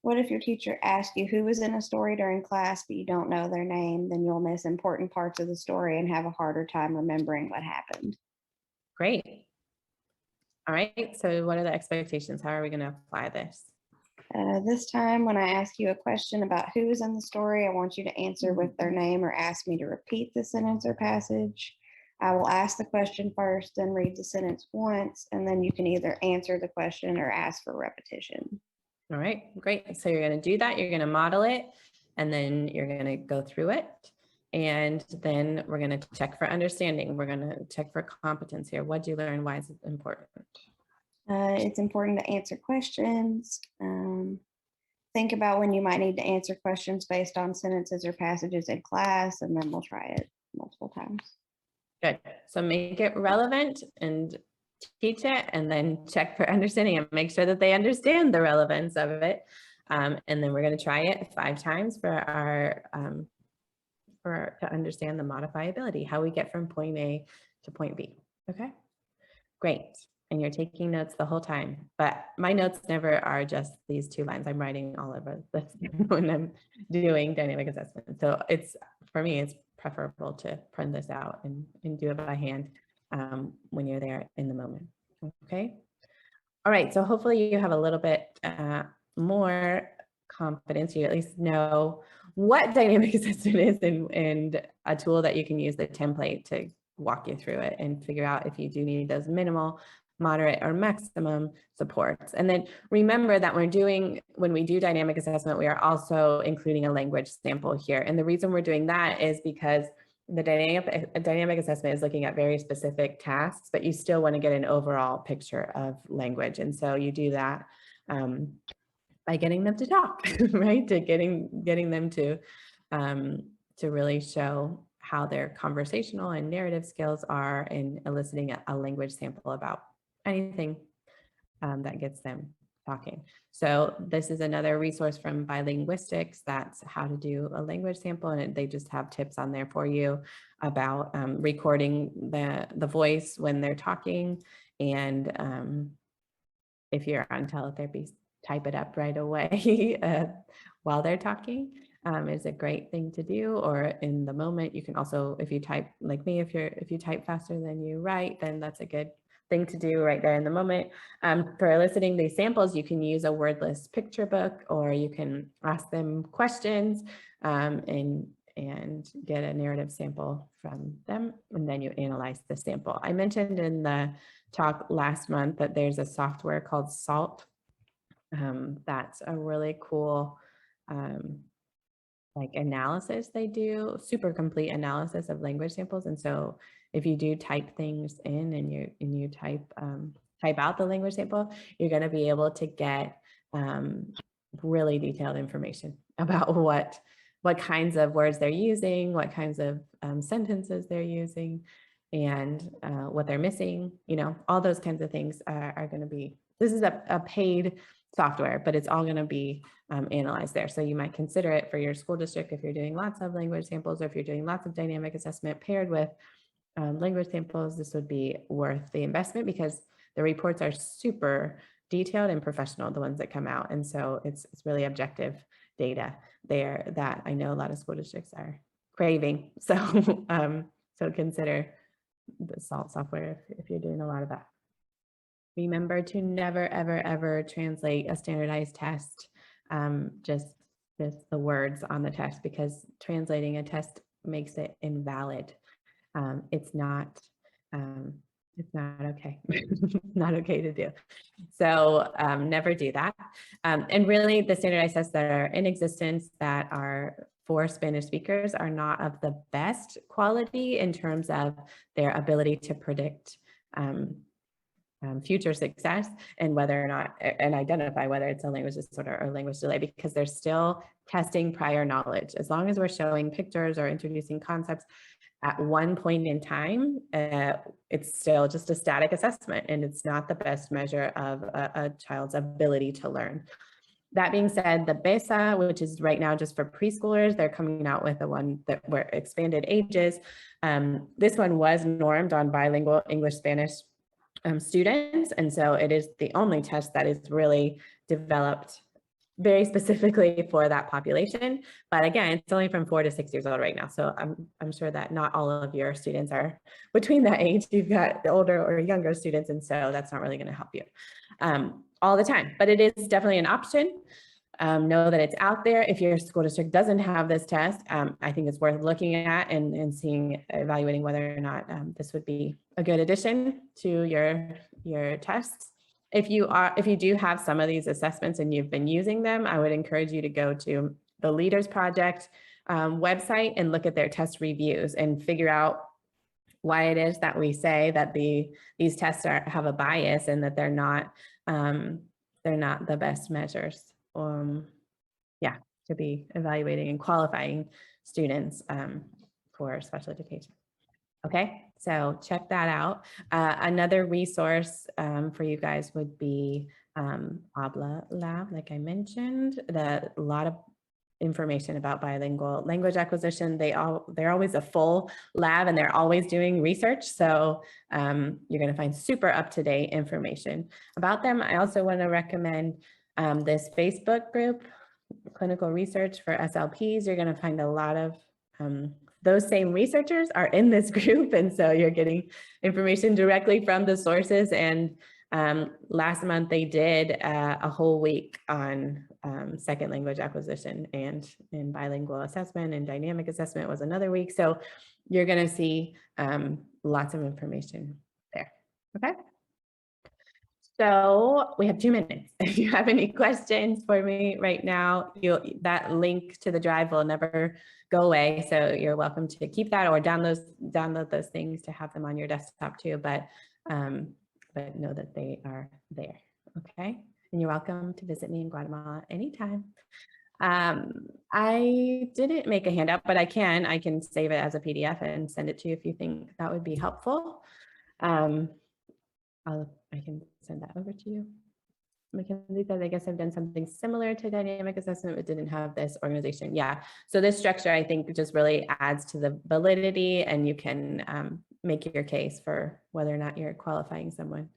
What if your teacher asks you who was in a story during class, but you don't know their name? Then you'll miss important parts of the story and have a harder time remembering what happened. Great. All right. So what are the expectations? How are we going to apply this? This time, when I ask you a question about who is in the story, I want you to answer with their name or ask me to repeat the sentence or passage. I will ask the question first, then read the sentence once, and then you can either answer the question or ask for repetition. All right, great. So you're going to do that. You're going to model it, and then you're going to go through it. And then we're going to check for understanding. We're going to check for competence here. What do you learn? Why is it important? It's important to answer questions. Think about when you might need to answer questions based on sentences or passages in class, and then we'll try it multiple times. Good. So make it relevant and teach it, and then check for understanding and make sure that they understand the relevance of it. And then we're going to try it 5 times for our to understand the modifiability, how we get from point A to point B. Okay, great. And you're taking notes the whole time, but my notes never are just these 2 lines. I'm writing all over this when I'm doing dynamic assessment. So for me, it's preferable to print this out and do it by hand when you're there in the moment. Okay. All right. So hopefully you have a little bit more confidence. You at least know what dynamic assessment is and a tool that you can use, the template, to walk you through it and figure out if you do need those minimal, moderate, or maximum supports. And then remember that when we do dynamic assessment, we are also including a language sample here. And the reason we're doing that is because the dynamic assessment is looking at very specific tasks, but you still want to get an overall picture of language. And so you do that by getting them to talk, right? To getting them to really show how their conversational and narrative skills are in eliciting a language sample about anything that gets them talking. So this is another resource from Bilinguistics. That's how to do a language sample, and they just have tips on there for you about recording the voice when they're talking, and if you're on teletherapy, type it up right away while they're talking is a great thing to do. Or in the moment, you can also, if you type like me, if you type faster than you write, then that's a good thing to do right there in the moment. For eliciting these samples, you can use a wordless picture book, or you can ask them questions and get a narrative sample from them, and then you analyze the sample. I mentioned in the talk last month that there's a software called SALT. That's a really cool like analysis they do, super complete analysis of language samples. And so if you do type things in and you type out the language sample, you're going to be able to get really detailed information about what kinds of words they're using, what kinds of sentences they're using, and what they're missing. All those kinds of things are going to be, this is a paid software, but it's all going to be analyzed there. So you might consider it for your school district if you're doing lots of language samples, or if you're doing lots of dynamic assessment paired with language samples. This would be worth the investment because the reports are super detailed and professional, the ones that come out. And so it's really objective data there that I know a lot of school districts are craving. So, so consider the SALT software if you're doing a lot of that. Remember to never, ever, ever translate a standardized test, just the words on the test, because translating a test makes it invalid. It's not okay. Not okay to do. So never do that. And really the standardized tests that are in existence that are for Spanish speakers are not of the best quality in terms of their ability to predict future success and whether or not, and identify whether it's a language disorder or language delay, because they're still testing prior knowledge. As long as we're showing pictures or introducing concepts at one point in time, it's still just a static assessment, and it's not the best measure of a child's ability to learn. That being said, the BESA, which is right now just for preschoolers, they're coming out with the one that were expanded ages. This one was normed on bilingual English-Spanish students. And so it is the only test that is really developed very specifically for that population. But again, it's only from 4 to 6 years old right now. So I'm sure that not all of your students are between that age. You've got older or younger students. And so that's not really going to help you all the time, but it is definitely an option. Know that it's out there. If your school district doesn't have this test, I think it's worth looking at and evaluating whether or not this would be a good addition to your tests. If you do have some of these assessments and you've been using them, I would encourage you to go to the Leaders Project website and look at their test reviews and figure out why it is that we say that these tests have a bias and that they're not the best measures. To be evaluating and qualifying students for special education. Okay, so check that out. Another resource for you guys would be ABLA Lab, like I mentioned. A lot of information about bilingual language acquisition. They're always a full lab and they're always doing research. So you're going to find super up-to-date information about them. I also want to recommend this Facebook group, Clinical Research for SLPs. You're going to find a lot of those same researchers are in this group. And so you're getting information directly from the sources. And last month they did a whole week on second language acquisition, and in bilingual assessment, and dynamic assessment was another week. So you're going to see lots of information there. Okay. So we have 2 minutes. If you have any questions for me right now, that link to the drive will never go away. So you're welcome to keep that or download those things to have them on your desktop too. But know that they are there. Okay. And you're welcome to visit me in Guatemala anytime. I didn't make a handout, but I can save it as a PDF and send it to you if you think that would be helpful. I can send that over to you. Mackenzie says, I guess I've done something similar to dynamic assessment, but didn't have this organization. Yeah, so this structure, I think, just really adds to the validity, and you can make your case for whether or not you're qualifying someone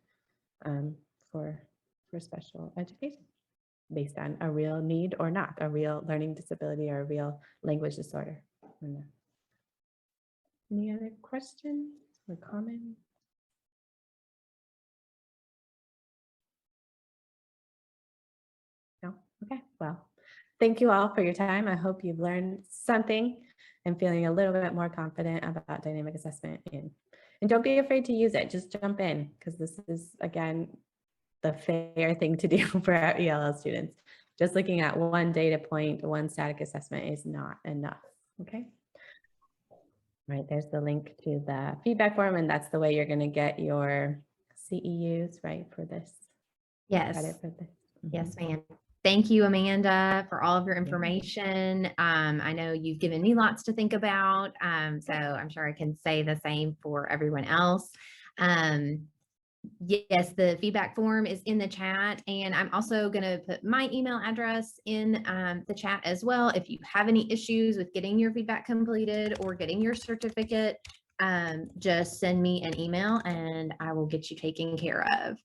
for for special education based on a real need or not, a real learning disability or a real language disorder. or not. Any other questions or comments? No? Okay, well, thank you all for your time. I hope you've learned something and feeling a little bit more confident about dynamic assessment. And don't be afraid to use it. Just jump in, because this is, again, the fair thing to do for our ELL students. Just looking at one data point, one static assessment is not enough, okay? Right, there's the link to the feedback form, and that's the way you're gonna get your CEUs, right, for this. Yes. Credit for this. Yes, ma'am. Thank you, Amanda, for all of your Yeah. information. I know you've given me lots to think about, so I'm sure I can say the same for everyone else. Yes, the feedback form is in the chat, and I'm also going to put my email address in the chat as well. If you have any issues with getting your feedback completed or getting your certificate, just send me an email and I will get you taken care of.